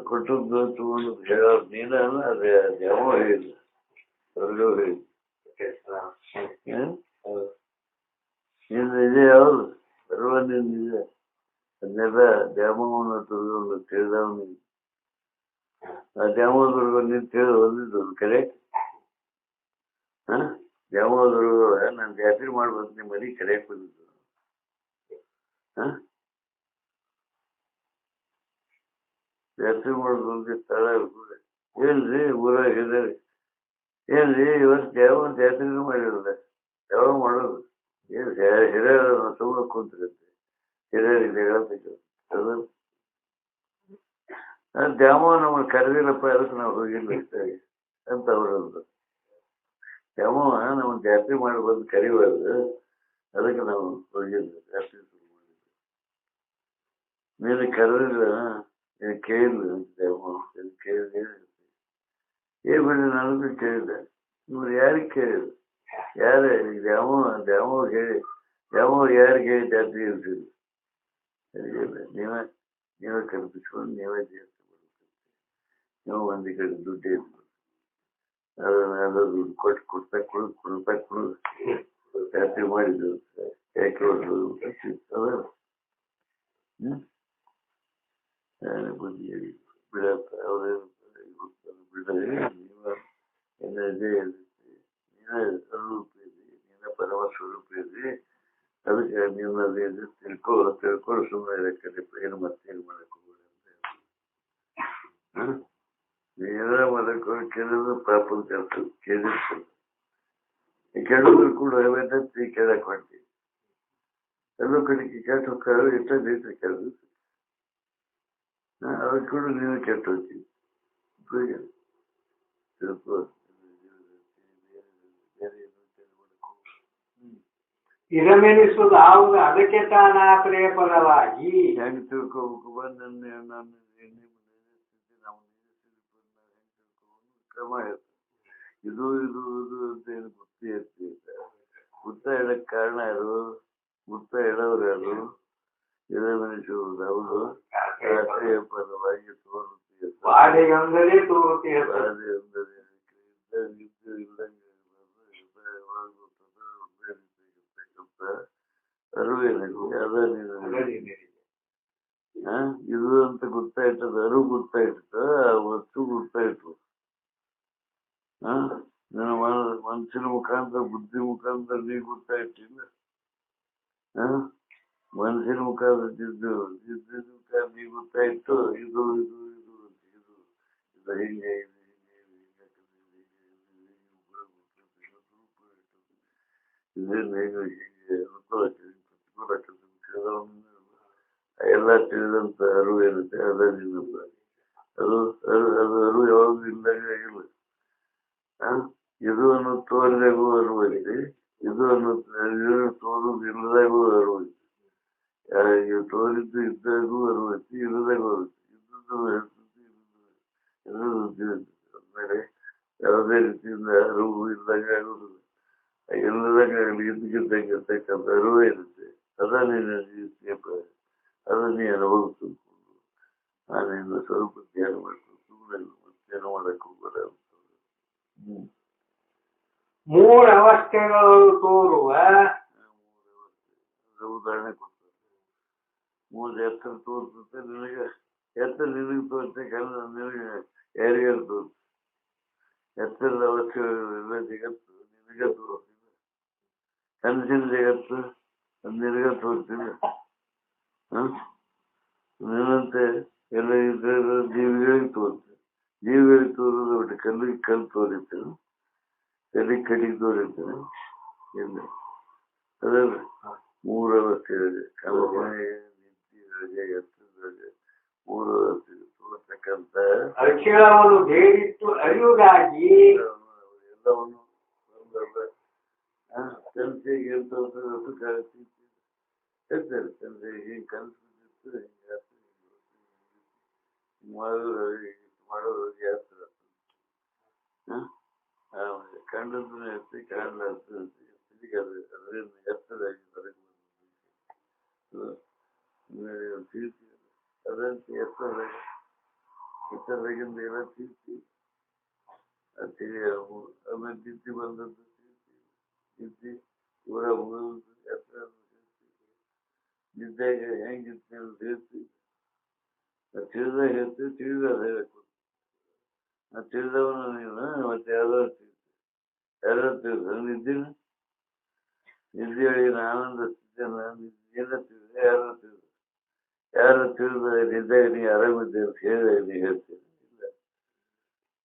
ಕೊಟ್ಟದ್ದು ತಗೊಂಡು ಹೇಳೋದು ನೀನ ಅದೇ ಯಾವ ಹೇಳಿಲ್ಲ ಹೊರಗೋ ಹೇಳಿದ್ದು ನಿನ್ನ ನಿಜ ಯಾವುದು ಬರುವ ನಿನ್ನ ನಿಜ ಅದನ್ನೆಲ್ಲ ದ್ಯಾಮವ್ವನ ತುರ್ಕೊಂಡು ತಿಳಿದವನು ಆ ದ್ಯಾಮವ್ವ ತುರ್ಕೊಂಡು ನೀನು ತಿಳಿದು ಬಂದಿದ್ದು ಕರೆಕ್ಟ್ ದ್ಯಾಮವ್ವ ತುರ್ಗ ನಾನು ಜಾತ್ರೆ ಮಾಡ್ಬೇಕು ನಿಮ್ಮ ಮನೆ ಕರೆಕ್ಟ್ ಬಂದಿದ್ದು ಜಾತ್ರೆ ಮಾಡ್ಬೇಕು ಸ್ಥಳ ಏನ್ರಿ ಊರಾಗ ಇದ್ದಾರೆ ಏನ್ರಿ ಇವತ್ತು ಯಾವ ಜಾತ್ರೆನೂ ಮಾಡಿರಲ್ಲ ಯಾವಾಗ ಮಾಡೋದು ಏನು ಹಿರಿಯರ ಸುಮ್ಮನೆ ಕೂತಿರುತ್ತೆ ಹಿರಿಯರಿಗೆ ಜಗಳ ಅದು ದ್ಯಾಮವ್ವ ನಮ್ಮನ್ನು ಕರೆದಿಲ್ಲಪ್ಪ ಅದಕ್ಕೆ ನಾವು ಹೋಗಿಲ್ಲ ಅಂತ ಅವ್ರದ್ದು ದ್ಯಾಮವ್ವ ನಮ್ಮ ಜಾತ್ರೆ ಮಾಡಿ ಬಂದು ಕರಿಬಾರ್ದು ಅದಕ್ಕೆ ನಾವು ಹೋಗಿಲ್ಲ ಜಾತ್ರೆ ಶುರು ಮಾಡಿದ್ವಿ ನೀನು ಕರೆದಿಲ್ಲ ನೀನು ಕೇಳಿಲ್ಲ ದ್ಯಾಮವ್ವ ಕೇಳಿದೆ ಏ ಬಿಡಿ ನನಗೂ ಕೇಳಿದೆ ಇವ್ರು ಯಾರಿಗೆ ಕೇಳಿದ್ರು ಯಾರೇ ದ್ಯಾಮವ್ವ ಹೇಳಿ ದ್ಯಾಮವ್ವ ಯಾರಿಗೆ ಹೇಳಿ ಜಾತ್ರೆ ಇರ್ತೀವಿ ನೀವೇ ಕಲ್ಪಿಸ್ಕೊಂಡು ನೀವೇ ಜಾಸ್ತಿ ಬರುತ್ತೆ ನೀವು ಒಂದು ಕಡೆ ದುಡ್ಡು ಇತ್ತು ಅದನ್ನೆಲ್ಲ ದುಡ್ಡು ಕೊಡ್ತಾ ಜಾತ್ರೆ ಮಾಡಿದ್ದು ಯಾಕೆ ಬುದ್ಧಿ ಬಿಡತ್ತ ಅವ್ರೇನು ಬಿಡರಿ ನೀವ ಏನ ಇದೆ ನೀವೇ ಸ್ವರೂಪ ಇದ್ರಿ ನೀನ ಪರಮ ಸ್ವರೂಪ ಇದ್ರಿ ಅದಕ್ಕೆ ನೀವು ತಿಳ್ಕೊಂಡು ಸುಮ್ಮನೆ ಇರಕ್ಕೆ ಏನು ಮತ್ತೇನು ಮಾಡಕ್ ಹೋಗ್ಬೇಡಿ ಅಂತ ಏನಾರ ಮಾಡಕ್ ಹೋಗಿ ಕೇಳಿದ್ರು ಪಾಪದ ಕೆಲಸ ಕೇಳಿರ್ತಾರೆ ಕೆಡೋದ್ರು ಕೂಡ ವೇದತ್ತಿ ಕೇಳಕ್ ಹೊಂಟಿ ಎಲ್ಲೋ ಕಡೆಗೆ ಕೆಟ್ಟ ಹೋಗ್ತಾರೆ ಎಷ್ಟೋ ರೈತರು ಕೆಡದು ಅದಕ್ಕೆ ಕೂಡ ನೀವು ಕೆಟ್ಟ ಹೋಗ್ತೀವಿ ಇದನ್ನೆನಿಸುವುದು ಅದಕ್ಕೆ ತಾನಾತ್ರೆಯ ಫಲವಾಗಿ ಹೆಂಗ್ ತಿಳ್ಕೋಬೇಕು ಬಂದ ನಾನು ಕ್ರಮ ಇರ್ತದೆ ಇದು ಇದು ಇದು ಅಂತ ಏನು ಗೊತ್ತೇ ಇರ್ತೀವಿ ಗುತ್ತ ಇಡಕ್ ಕಾರಣ ಯಾರು ಗುತ್ತ ಇಡೋರು ಯಾರು ಇದನ್ನೆನಿಸುವುದು ಹೌದು ರಾಷ್ಟ್ರೀಯ ಪದವಾಗಿ ತೋರುತ್ತೀಯ ಬಾಧೆಯೊಂದಲೇ ತೋರುತ್ತೀಯ ಇದು ಅಂತ ಗೊತ್ತಾಯ್ತದ ಅರು ಗೊತ್ತಾಯ್ತದ ವಸ್ತು ಗೊತ್ತಾಯ್ತು ನನ್ನ ಮನಸ್ಸಿನ ಮುಖಾಂತರ ಬುದ್ಧಿ ಮುಖಾಂತರ ನೀ ಗೊತ್ತಾಯ್ತಿಲ್ಲ ಮನಸ್ಸಿನ ಮುಖಾಂತರ ಜಿದ್ದು ಮುಖಾಂತರ ನೀ ಗೊತ್ತಾಯ್ತು ಇದು ಇದು ಇದು ಇದು ಇದು ಹಿಂಗೆ ಎಲ್ಲ ತಿಳಿದಂತ ಅರಿವು ಏನಿದೆ ಅದ ನಿನ್ನ ಅದು ಅರಿವು ಯಾವಾಗೂ ಇಲ್ದಾಗ ಇಲ್ಲ ಇದು ಅನ್ನೋ ತೋರಿದಾಗೂ ಅರಿವಿದೆ ಇದು ಅನ್ನೋ ತೋರುದು ಇಲ್ಲದಾಗೂ ಅರಿವಿದೆ ತೋರಿದ್ದು ಇದ್ದಾಗೂ ಅರಿವೈತಿ ಇಲ್ಲದಾಗೂ ಅರಿವೈತಿ ಇದ್ಮೇಲೆ ಯಾವುದೇ ರೀತಿಯಿಂದ ಅರಿವು ಇದ್ದಾಗ ಆಗುದಿಲ್ಲ ಎಲ್ಲದಾಗ ಇದ್ದಕ್ಕಿದ್ದಂಗೆ ಇರ್ತಕ್ಕಂಥ ಅರಿವು ಇರುತ್ತೆ ಅದ ನೀನು ಅದ ನೀ ಅನುಭವ ತಿಳ್ಕೊಂಡು ನಾನಿಂದ ಸ್ವಲ್ಪ ಧ್ಯಾನ ಮಾಡ್ಕೊಂಡು ಸುಮ್ಮನೆ ಮತ್ತೇನು ಮಾಡಕ್ ಹೋಗ್ಬೇಡ ಅಂತ ಮೂರು ಅವಸ್ಥೆಗಳು ತೋರುವ ಉದಾಹರಣೆ ಕೊಡ್ತಾರೆ ಮೂರು ಎತ್ತರ ತೋರ್ತತೆ ನಿನಗೆ ಎತ್ತರ ನಿನಗೆ ತೋರುತ್ತೆ ಕನ್ನಡ ನಿನಗೆ ಯಾರಿಗಾರು ತೋರುತ್ತೆ ಎತ್ತರದ ಅವಸ್ಥೆಗಳೆಲ್ಲ ಜಗತ್ತು ನಿನಗೆ ತೋರ್ತಿಲ್ಲ ಕನಸಿನ ಜಗತ್ತು ಅದು ನಿನಗೆ ತೋರ್ತಿಲ್ಲ ನಿನ್ನಂತೆ ಎಲ್ಲ ಇದ್ರ ಜೀವಿಗಳಿಗೆ ತೋರುತ್ತೆ ಜೀವಿಗಳಿಗೆ ತೋರೋದು ಒಟ್ಟು ಕಲ್ಲಿಗೆ ಕಲ್ಲು ತೋರಿರ್ತೇನೆ ಕಲ್ಲಿಗೆ ಕಟ್ಟಿಗೆ ತೋರಿರ್ತೇನೆ ಇಲ್ಲ ಅದಲ್ಲ ಮೂರು ಅವಸ್ಥೆಗಳಿದೆ ಕಲ್ಪನೆ ನಿದ್ಯೆಗಳಿಗೆ ಎತ್ತರಗಳಿಗೆ ಮೂರು ಅವಸ್ಥೆಗೆ ತೋರ್ತಕ್ಕಂಥ ಅಖಿಲವನ್ನು ಬೇಡಿಟ್ಟು ಅರಿಯುವುದಾಗಿ ಎಲ್ಲವನ್ನು ಕನಸಿಗೆ ಎಂತ ಹೇಳ್ತಾರೆ ಕನಸಿಗೆ ಕನಸು ಮಾಡೋದು ಜಾಸ್ತಿ ಕಂಡದ್ದು ಎತ್ತಿ ಕಾಣಲ ಅದರಿಂದ ಎತ್ತದಾಗಿ ಹೊರಗೆ ಅದಂತೆ ಎತ್ತದಾಗಿ ಎಚ್ಚರದಾಗಿಂದ ಎಲ್ಲ ತೀರ್ತಿ ಆಮೇಲೆ ನಿದ್ದೆ ಬಂದದ್ದು ನಿದ್ದೆ ಪೂರ ಮುಗಿದು ಎತ್ತರ ನಿದ್ದಾಗ ಹೆಂಗಿತ್ತು ನೀವು ಹೇಳ್ತಿ ತಿಳಿದಾಗ ಹೇಳ್ತೀವಿ ತಿಳಿದಾಗ ಹೇಳಬೇಕು ನಾ ತಿಳಿದವನು ನೀನು ಮತ್ತೆ ಯಾವ್ದಾದ್ರು ಯಾರು ತಿಳಿದ ನಿದ್ದಿನ ನಿದ್ದೆ ಹೇಳಿ ಆನಂದ ಸ್ಥಿತಿಯನ್ನ ನಿದ್ದೆ ತಿಳಿದ ಯಾರು ತಿಳಿದ ನಿದ್ದಾಗ ನೀ ಆರಾಮಿದ್ದೆ ಅಂತ ಹೇಳಿದಾಗ ನೀ ಹೇಳ್ತೀನಿ ಇಲ್ಲ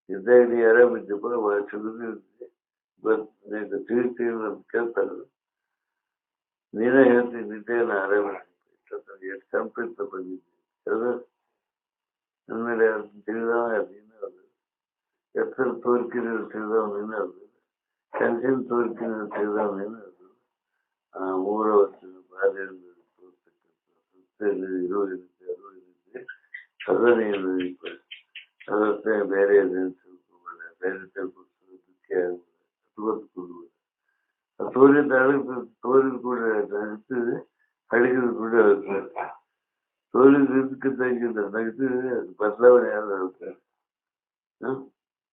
ನಿದ್ದಾಗ ನೀ ಆರಾಮಿದ್ದೆಪ್ಪ ಸುಗದಿದ್ದೆ ಬಂದು ತಿಳಿತೀನಿ ಅಂತ ಕೇಳ್ತಾರೆ ನೀನೇ ಹೇಳ್ತೀನಿ ನಿದ್ದೆಯನ್ನು ಆರಾಮಿದ್ದೆ ಎಷ್ಟು ಸಂಪಿತ್ತ ಬಂದಿದ್ದೆ ಅದು ಅಂದಮೇಲೆ ತಿಳಿದವ ನೀನೇ ಅದು ಎತ್ತರ ತೋರಿಕಿನ ತಿಳಿದವ ನೀನೇ ಅದು ಕನಸಿನ ತೋರಿಕಿನ ತಿಳಿದವ ನೀನೇ ಅದು ಆ 3 ವರ್ಷದ ಬಾಲ್ಯದಿಂದ ತೋರ್ತಕ್ಕಂಥ ಇರುವುದಿರುತ್ತೆ ಅದನ್ನೇನು ಅದಕ್ಕೆ ಬೇರೆ ತಿಳ್ಕೊಬೇಡ ಬೇರೆ ತಿಳ್ಕೊಂಡು ದುಃಖ ಆಗಬೇಡ ಕೊಡ್ಬೇಡ ತೋರಿದ ತೋರಿದ ಕೂಡ ನಗ್ತದೆ ಅಡಿಗೆದ ಕೂಡ ತೋರಿದ ಇದಕ್ಕಿದ್ದಂಗಿಲ್ಲ ನಗ್ತದೆ ಅದು ಬದಲಾವಣೆ ಯಾರು ಹೇಳ್ತಾರೆ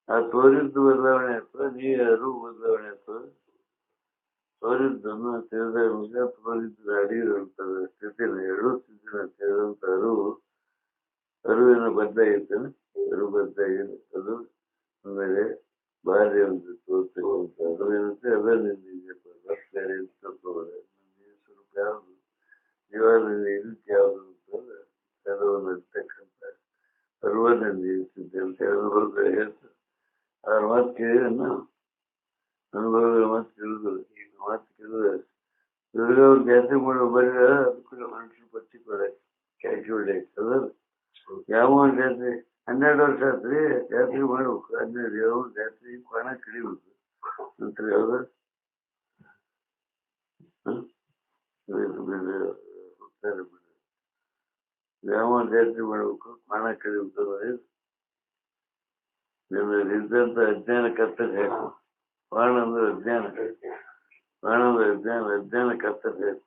ಆ ತೋರಿದ್ದು ಬದಲಾವಣೆ ಆಗ್ತದೆ ನೀ ಯಾರು ಬದಲಾವಣೆ ಆಗ್ತದೆ ತೋರಿದ್ದನ್ನು ತಿಳಿದಾಗ ತೋರಿದ್ದು ಅಡಿಗೆ ಹೇಳ್ತದೆ ಸ್ಥಿತಿನ 2 ಸ್ಥಿತಿನ ತಿಳಿದಂತ ಅರಿವಿನ ಬದಲಾಗಿರ್ತೇನೆ ಅರಿವು ಬದಲಾಗಿದೆ ಅದು ಆಮೇಲೆ ಬಾರಿ ಅಂತ ತೋರ್ತಕ್ಕಂಥ ಅರಿವಿರುತ್ತೆ ಅದರಿಂದ ಬೇರೆ ತತ್ವಗಳ ಸ್ವರೂಪ ಯಾವುದು ಜೀವನದಿಂದ ಇದಕ್ಕೆ ಯಾವುದು ಅಂತಂದ್ರೆ ಕೆಲವನ್ನು ಇರ್ತಕ್ಕಂಥ ಅರಿವನ್ನಿಂದ ಇರ್ತಿದ್ದೆ ಅಂತ ಅನುಭವಗಳು ಹೇಳ್ತಾರೆ ಅವ್ರ ಮಾತು ಕೇಳಿದನ್ನ ಅನುಭವಗಳ ಮಾತು ಕೇಳಿದ್ರು ಈಗ ಮಾತು ಕೇಳಿದ್ರೆ ದುರ್ಗವ್ರು ಜಾತ್ರೆ ಮಾಡೋ ಬರೀ ಅದಕ್ಕೂ ಮನುಷ್ಯರು ಪಚ್ಚಿ ಕೊಡ ಕ್ಯಾಶ್ ಒಳ್ಳೆ ಅದ ಯಾವ ಜಾತ್ರೆ 12 ವರ್ಷ ಆತ್ರಿ ಜಾತ್ರೆ ಮಾಡ್ಬೇಕು 12 ಯಾವ ಜಾತ್ರೆ ಕ್ವಾಣ ಕಡಿಬೇಕು ಅಂತ ಯಾವ್ದು ಯಾವ ಜಾತ್ರೆ ಮಾಡ್ಬೇಕು ಕ್ವಾಣ ಕಡಿಬೇಕು ಇದ್ದಂತ ಅಜ್ಞಾನ ಕತ್ತರಿಸಬೇಕು ಕ್ವಾಣ ಅಂದ್ರೆ ಅಜ್ಞಾನ ಕ್ವಾಣ ಅಂದ್ರೆ ಅಜ್ಞಾನ ಕತ್ತರಿಸಬೇಕು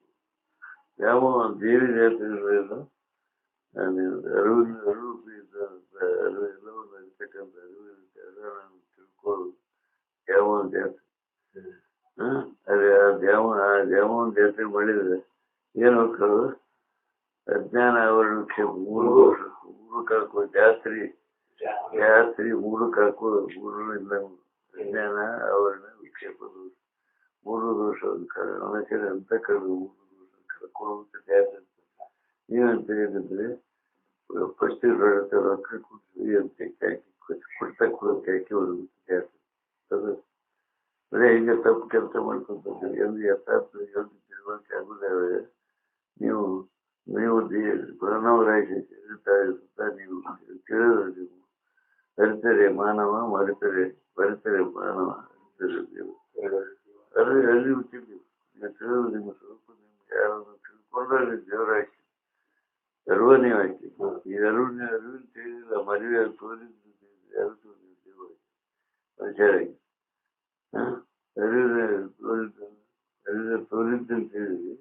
ಯಾವ ದೇವಿ ಜಾತ್ರೆ ಅರಿವು ಎಲ್ಲವನ್ನು ಇರ್ತಕ್ಕಂಥ ಅರಿವು ತಿಳ್ಕೊಳ್ಳೋದು ಯಾವ ಜಾತ್ರೆ ಅದೇ ಯಾವ ಜಾತ್ರೆ ಮಾಡಿದ್ರೆ ಏನು ಹೋಗ್ತದೆ ಅಜ್ಞಾನ ಆವರಣ ಕ್ಷೇಪ 3 ವರ್ಷ 3 ಕಳ್ಕೋ ಜಾತ್ರೆ 3 ಕಳ್ಕೊಳ್ಳೋ 3 ಇಲ್ಲ ಅಜ್ಞಾನ ಆವರಣ ವಿಕ್ಷೇಪ ದೋಷ 3 ದೋಷ ಮನುಷ್ಯರ ಅಂತ ಕಳೆದು 3 ದೋಷ ಕಳ್ಕೊಳ್ಳುವಂತ ಜಾತ್ರೆ ನೀವಂತ ಹೇಳಿದ್ರೆ ಫಸ್ಟ್ ರೊಕ್ಕ ಕೊಡ್ತೀವಿ ಅಂತ ಕೊಡ್ತಾ ಕೊಡೋಕೆ ಹಾಕಿ ಒಂದು ಜಾತ್ರೆ ಅದು ಬರೀ ಹಿಂಗೆ ತಪ್ಪು ಕೆಲಸ ಮಾಡ್ಕೊಂತೀವಿ ಎಂದು ಯಥಾರ್ಥ ಯೋಗ್ಯ ತಿಳುವಳಿಕೆ ಆಗುವುದಾದ್ರೆ ನೀವು ಪ್ರಣವರಾಗಿ ನೀವು ತಿಳಿದ್ರೆ ನೀವು ಅರಿತರೆ ಮಾನವ ಮರೆತರೆ ಮಾನವ ಅರಿತರೆ ನೀವು ಅರಿವು ತಿಳಿದು ನಿಮ್ಮ ಸ್ವರೂಪ ನಿಮ್ಗೆ ಯಾರನ್ನು ತಿಳ್ಕೊಂಡ್ರೆ ದೇವರಾಕಿ ಅರಿವ ನೀವು ಹಾಕಿ ಈ ಅರಿವಿನ ತಿಳಿದಿಲ್ಲ ಮದುವೆ ತೋರಿದ್ದು ಯಾರು ತೋರಿದ್ದು ದೇವರಾಕಿ ಮನುಷ್ಯರಾಗಿ ಅರಿವಿನ ತೋರಿದ್ದನ್ನು ತಿಳಿದಿ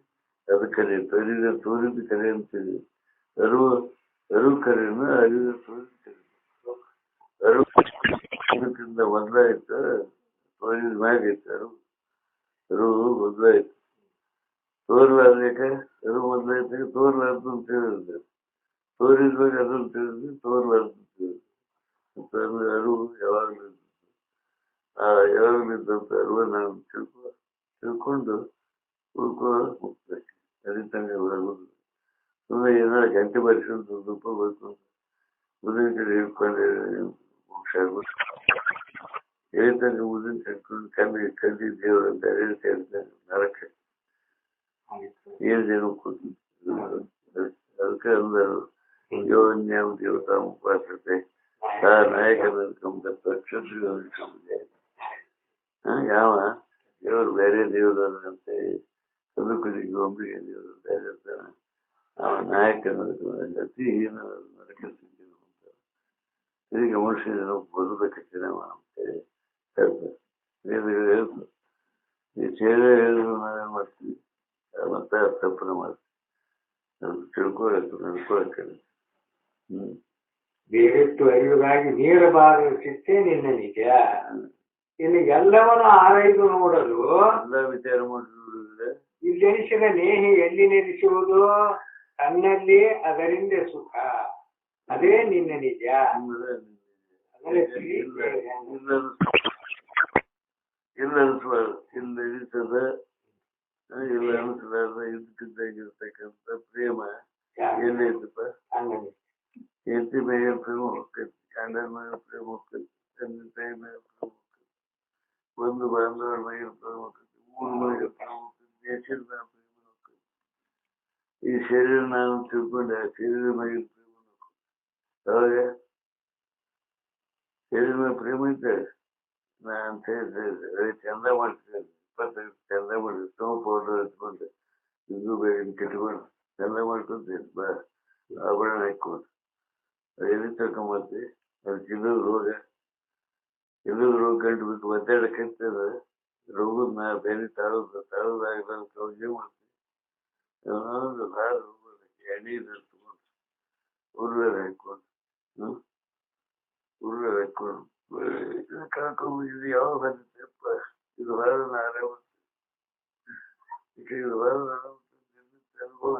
ಅದು ಕರೆ ತೋರಿದ್ದು ಕರೆ ಅಂತ ಹೇಳಿ ಅರಿವು ಕರೆಯನ್ನು ಅರಿವಿನ ತೋರಿದ್ದು ಕರೆ ಅರಿವಿಂದ ಮೊದಲಾಯ್ತು ತೋರಿದ ಮ್ಯಾಗೈತೆ ಅರಿವು ಮೊದಲಾಯ್ತು ತೋರ್ಲಾರ್ದಕ್ಕೆ ಅರಿವು ಮೊದಲಾಯ್ತಾಗ ತೋರ್ಲಾರ್ದು ಅಂತ ಹೇಳಿದ್ರೆ ತೋರಿದ್ವಾಗ ಅದನ್ನು ತಿಳಿದ್ವಿ ತೋರ್ಲಾರ್ದು ತಿಳಿದ್ವಿ ಅರಿವು ಯಾವಾಗಲೂ ಯಾವಾಗಲಿದ್ದಂತ ಅರಿವು ನಾವು ತಿಳ್ಕೊಂಡು ಹೋಗ್ಬೇಕು ಅರಿತಂಗೆ ಬರೋದು ಸುಮ್ಮನೆ ಏನಾರ ಗಂಟೆ ಬರಿಸ್ಕೊಂಡು ಬೇಕು ಮುದಿನ ಕಡೆ ಹಿಡ್ಕೊಂಡೆ ಮೋಕ್ಷ ಆಗ್ಬೇಕು ಹೇಳಿದಂಗೆ ಮುದಿನ ಕಟ್ಕೊಂಡು ಕಲ್ಲಿ ದೇವರು ಅಂತ ಹೇಳ್ತಾರೆ ನರಕ್ಕೆ ಏನೇನು ಅದಕ್ಕೆ ಅಂದರು ಯೋನ್ಯಾಮ ದೇವತಾ ಉಪಾಸತೆ ಆ ನಾಯಕನ ಕ್ಷತ್ರಿಯ ಯಾವ ದೇವರು ಬೇರೆ ದೇವರಂತೆ ಕಲ್ಲುಕುಲಿಗೆ ಒಬ್ಬರಿಗೆ ದೇವರು ಬೇರೆ ಇರ್ತಾನೆ ಅವ ನಾಯಕನ ಅತಿ ಹೀನ ನರಕ ಸಿಕ್ಕಿದ್ರು ಅಂತಾರೆ ಇದೀಗ ಮನುಷ್ಯನ ಬದುಕಕ್ಕೆ ನಾವು ಅಂತೇಳಿ ಹೇಳ್ತಾರೆ ವೇದಗಳು ಹೇಳ್ತಾರೆ ಈ ಸೇವೆ ಹೇಳಿದ್ರು ನಾವೇನು ಮಾಡ್ತೀವಿ ಮತ್ತೆ ತಪ್ಪನ ಮಾಡ್ತೀವಿ ಅದು ತಿಳ್ಕೊಳಕ್ಕೆ ನಡ್ಕೊಳಕ್ಕೆ ಬೇರೆಷ್ಟು ಅರಿವುಗ ಹಾಗಾಗಿ ನೀಡಬಾರದ ಶಿಕ್ಷೆ ನಿನ್ನ ನಿಜ. ಇನ್ನು ಎಲ್ಲವನ್ನು ಆರೈದು ನೋಡಲು ಎಲ್ಲ ವಿಚಾರ ಮಾಡಿದ್ರೆ ಇಲ್ಲೆನಿಸಿದ ನೇಹಿ ಎಲ್ಲಿ ನೆಲೆಸುವುದು? ತನ್ನಲ್ಲಿ ಅದರಿಂದ ಸುಖ, ಅದೇ ನಿನ್ನ ನಿಜ. ಇಲ್ಲ ಅನಿಸ್ಬಾರ್ದು, ಇಲ್ಲ ಇಳಿಸದ, ಇಲ್ಲ ಅನಿಸಲಾರ್ದ ಇದಕ್ಕಿದ್ದಾಗಿರ್ತಕ್ಕಂಥ ಪ್ರೇಮ ಎಲ್ಲೈತಪ್ಪ? ಹೆಂಡತಿ ಮೇಲೆ ಪ್ರೇಮ ಹೋಗ್ತೈತಿ, ಗಂಡನ ಮೇಲೆ ಪ್ರೇಮ ಹೋಗ್ತೈತಿ, ತಂದೆ ತಾಯಿ ಮೇಲೆ ಪ್ರೇಮ ಹೋಗ್ತೈತಿ, ಬಂಧು ಬಾಂಧವರ ಮೇಲೆ ಪ್ರೇಮ ಹೋಗ್ತೈತಿ, ಊರ ಮೇಲೆ ಪ್ರೇಮ ಹೋಗ್ತೈತಿ, ದೇಶದ ಮೇಲೆ ಪ್ರೇಮ ಹೋಗ್ತೈತಿ. ಈ ಶರೀರ ನಾನು ತಿಳ್ಕೊಂಡೆ ಆ ಶರೀರ ಮೇಲೆ ಪ್ರೇಮ ಹೋಗ್ತೈತಿ. ಅವಾಗ ಶರೀರ ಮೇಲೆ ಪ್ರೇಮ ಇದ್ದಾರೆ ನಾನು ಚಂದ ಮಾಡ್ತೀನಿ, 25 ಚಂದ ಮಾಡಿ ಸ್ನೋ ಪೌಡರ್ ಹಚ್ಕೊಂಡೆ, ಇದು ಬೇಗ ಕೆಟ್ಕೊಂಡು ಚಂದ ಮಾಡ್ಕೊಂತೀನಿ, ಬಾ ಆಭರಣ ಹಾಕೊಂಡು ಎಲ್ಲಿ ತಕೊಂಬರ್ತಿ. ಅದು ಕೆಲವು ರೋಗ ಗಂಟು ಬಿಟ್ಟು ಒದ್ದಾಡಕ್ಕಿರ್ತದ, ರೋಗದ ನಾ ಬೇರೆ ತಾಳೋದಾಗಲ್ಲ ಏನ್ ಮಾಡ್ತೀವಿ, ಭಾಳ ರೋಗ ಎಣ್ಣೆ ತಗೊಂಡು ಉರುಳಲ್ಲಿ ಹಾಕೊಂಡು ಉರುಳಲ್ಲಿ ಹಾಕೊಂಡು ಕಳ್ಕೊಂಡು ಇದು ಯಾವಾಗ ಬಂದಿದ್ದೆಪ್ಪ, ಇದು ಭಾಳ ಆರಾಮ, ಇದು ಭಾಳ ಅನುಭವ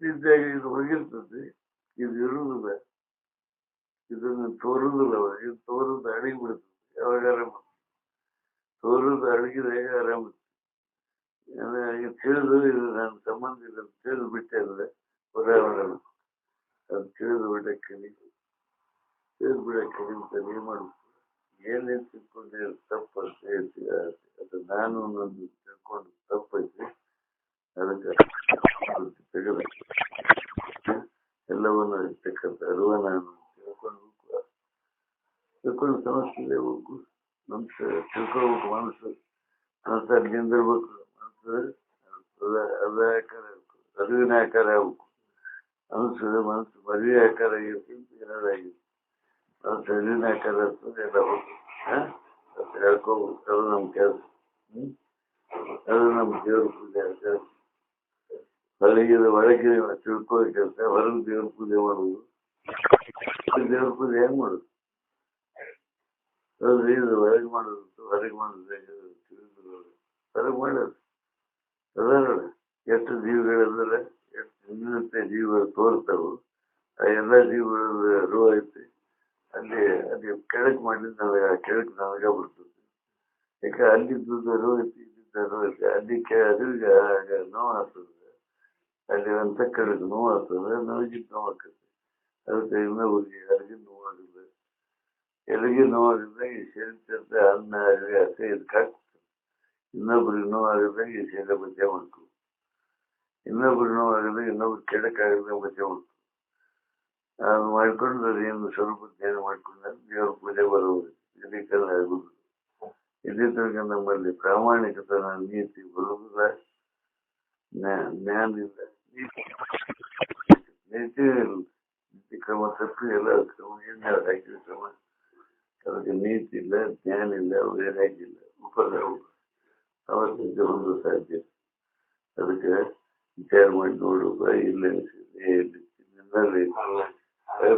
ನಿಜಾಗಿ ಇದು ಹೋಗಿರ್ತದೆ, ಇದು ಇರುವುದಿಲ್ಲ, ಇದನ್ನು ತೋರುದಿಲ್ಲ, ಇದು ತೋರುದು ಅಡಗಿ ಬಿಡ್ತದೆ. ಯಾವಾಗ ಆರಾಮ ತೋರುದು ಅಡಗಿದಾಗ ಆರಾಮ ತಿಳಿದು ಇದು ನನ್ನ ಸಂಬಂಧ ಇಲ್ಲ ತಿಳಿದು ಬಿಟ್ಟೆ ಅಂದ್ರೆ ಹೊರವರಲ್ಲ, ಅದು ತಿಳಿದು ಬಿಡಕ್ಕೆ ತಿಳಿದು ಬಿಡಕ್ಕೆ ನಿಂತಲ್ಲಿ ಏನ್ ಮಾಡ್ಬೇಕು, ಏನೇನು ತಿಳ್ಕೊಂಡೆ ತಪ್ಪು ಅಂತ ಹೇಳ್ತೀವಿ, ಅದು ನಾನು ನನ್ನ ತಿಳ್ಕೊಂಡು ತಪ್ಪೈತಿ, ಅದಕ್ಕೆ ತೆಗೆದ ಎಲ್ಲವನ್ನು ಇರ್ತಕ್ಕಂಥ ಅರಿವ ನಾನು ತಿಳ್ಕೊಂಡು ಸಮಸ್ಯೆ ಹೋಗ್ಬೇಕು, ಮನಸ್ಸು ತಿಳ್ಕೊಳ್ಬೇಕು, ಮನಸ್ಸು ಅಲ್ಲಿ ನಿಂದಿರ್ಬೇಕು, ಮನಸ್ಸು ಅದ ಆಕಾರ ಆಗ್ಬೇಕು, ಅರಿವಿನ ಆಕಾರ ಆಗ್ಬೇಕು, ಮನಸ್ಸು ಮದುವೆ ಆಕಾರ ಆಗಿರ್ತಿಂತ ಏನಾದಾಗಿದೆ, ಮನಸ್ಸು ಅರಿವಿನ ಆಕಾರ ಆಗ್ತದೆ, ಎಲ್ಲ ಹೋಗ್ಬೇಕು, ಹೇಳ್ಕೋಬೇಕು. ಅದು ನಮ್ಮ ಕೆಲಸ, ಅದು ನಮ್ಮ ದೇವ್ರ ಪೂಜೆ ಕೆಲಸ. ಒಳಗೆ ತಿಳ್ಕೊಳ್ಳೋ ಕೆಲಸ, ಹೊರಗೆ ದೇವ್ರ ಪೂಜೆ ಮಾಡುದು. ದೇವ್ರ ಪೂಜೆ ಹೆಂಗ್ ಮಾಡುದು? ಹೌದ್ರಿ, ಇದು ಹೊರಗೆ ಮಾಡೋದು ಹೊರಗೆ ಮಾಡೋದು ಹೊರಗೆ ಮಾಡೋದು ಅದ ನೋಡ, ಎಷ್ಟು ಜೀವಿಗಳಂದ್ರೆ ಎಷ್ಟು ಇನ್ನಂತೆ ಜೀವಿಗಳು ತೋರ್ತಾವು, ಆ ಎಲ್ಲ ಜೀವಿಗಳ ರೋ ಐತಿ, ಅಲ್ಲಿ ಕೆಳಕ್ ಮಾಡ್ಲಿಕ್ಕೆ ನನಗೆ ಕೆಳಕ್ ನನಗ ಬರ್ತದೆ. ಯಾಕೆ ಅಲ್ಲಿದ್ದು ರೋ ಐತಿ, ಇಲ್ಲಿದ್ದ ರೋ ಐತಿ, ಅಲ್ಲಿ ಅರಿವಿಗೆ ನೋವು ಆಗ್ತದೆ, ಅಲ್ಲಿ ಅಂತ ಕೆಳಗೆ ನೋವು ಆಗ್ತದೆ, ನನಗಿದ್ದು ನೋವು ಆಗ್ತದೆ. ಅದಕ್ಕೆ ಇನ್ನೊಬ್ಬರಿಗೆ ಯಾರಿಗಿನ ನೋವಾಗಿಲ್ಲ, ಎಲ್ಲಿಗೆ ನೋವಾಗಿಲ್ಲ ಈ ಶರೀರ ಅನ್ನ ಹಸೆ ಇದಕ್ಕಾಗ್ತದೆ. ಇನ್ನೊಬ್ರಿಗೆ ನೋವಾಗಿಲ್ಲ ಈ ಶರೀರ ಮಧ್ಯ ಮಾಡ್ಕೊ, ಇನ್ನೊಬ್ರಿಗೆ ನೋವಾಗಿಲ್ಲ ಇನ್ನೊಬ್ರು ಕೆಡಕ್ಕಾಗಲ್ಲ ಮಧ್ಯ ಮಾಡ್ಕೊ. ಅದು ಮಾಡ್ಕೊಂಡು ಅದೇನು ಸ್ವಲ್ಪ ಧ್ಯಾನ ಮಾಡ್ಕೊಂಡ್ರೆ ದೇವ್ರ ಪೂಜೆ ಬರೋದು, ಇದಕ್ಕೆಲ್ಲ ಆಗುದು. ಇಲ್ಲಿ ತನಕ ನಮ್ಮಲ್ಲಿ ಪ್ರಾಮಾಣಿಕತನ ನೀತಿ ಬರುವುದಿಲ್ಲ, ಜ್ಞಾನ ಇಲ್ಲ, ನೀತಿ ನೀತಿ ಕ್ರಮ ತಪ್ಪಿ ಎಲ್ಲ ಕ್ರಮ ಏನ್ ಹಾಕಿದ ಕ್ರಮ, ಅದಕ್ಕೆ ನೀತಿ ಇಲ್ಲ, ಜ್ಞಾನ ಇಲ್ಲ, ವೈರಾಗ್ಯ ಇಲ್ಲ, ಉಪದ್ರ ಅವತ್ತಿದ್ದ ಒಂದು ಸಾಧ್ಯ. ಅದಕ್ಕೆ ವಿಚಾರ ಮಾಡಿ ನೋಡು, ಇಲ್ಲ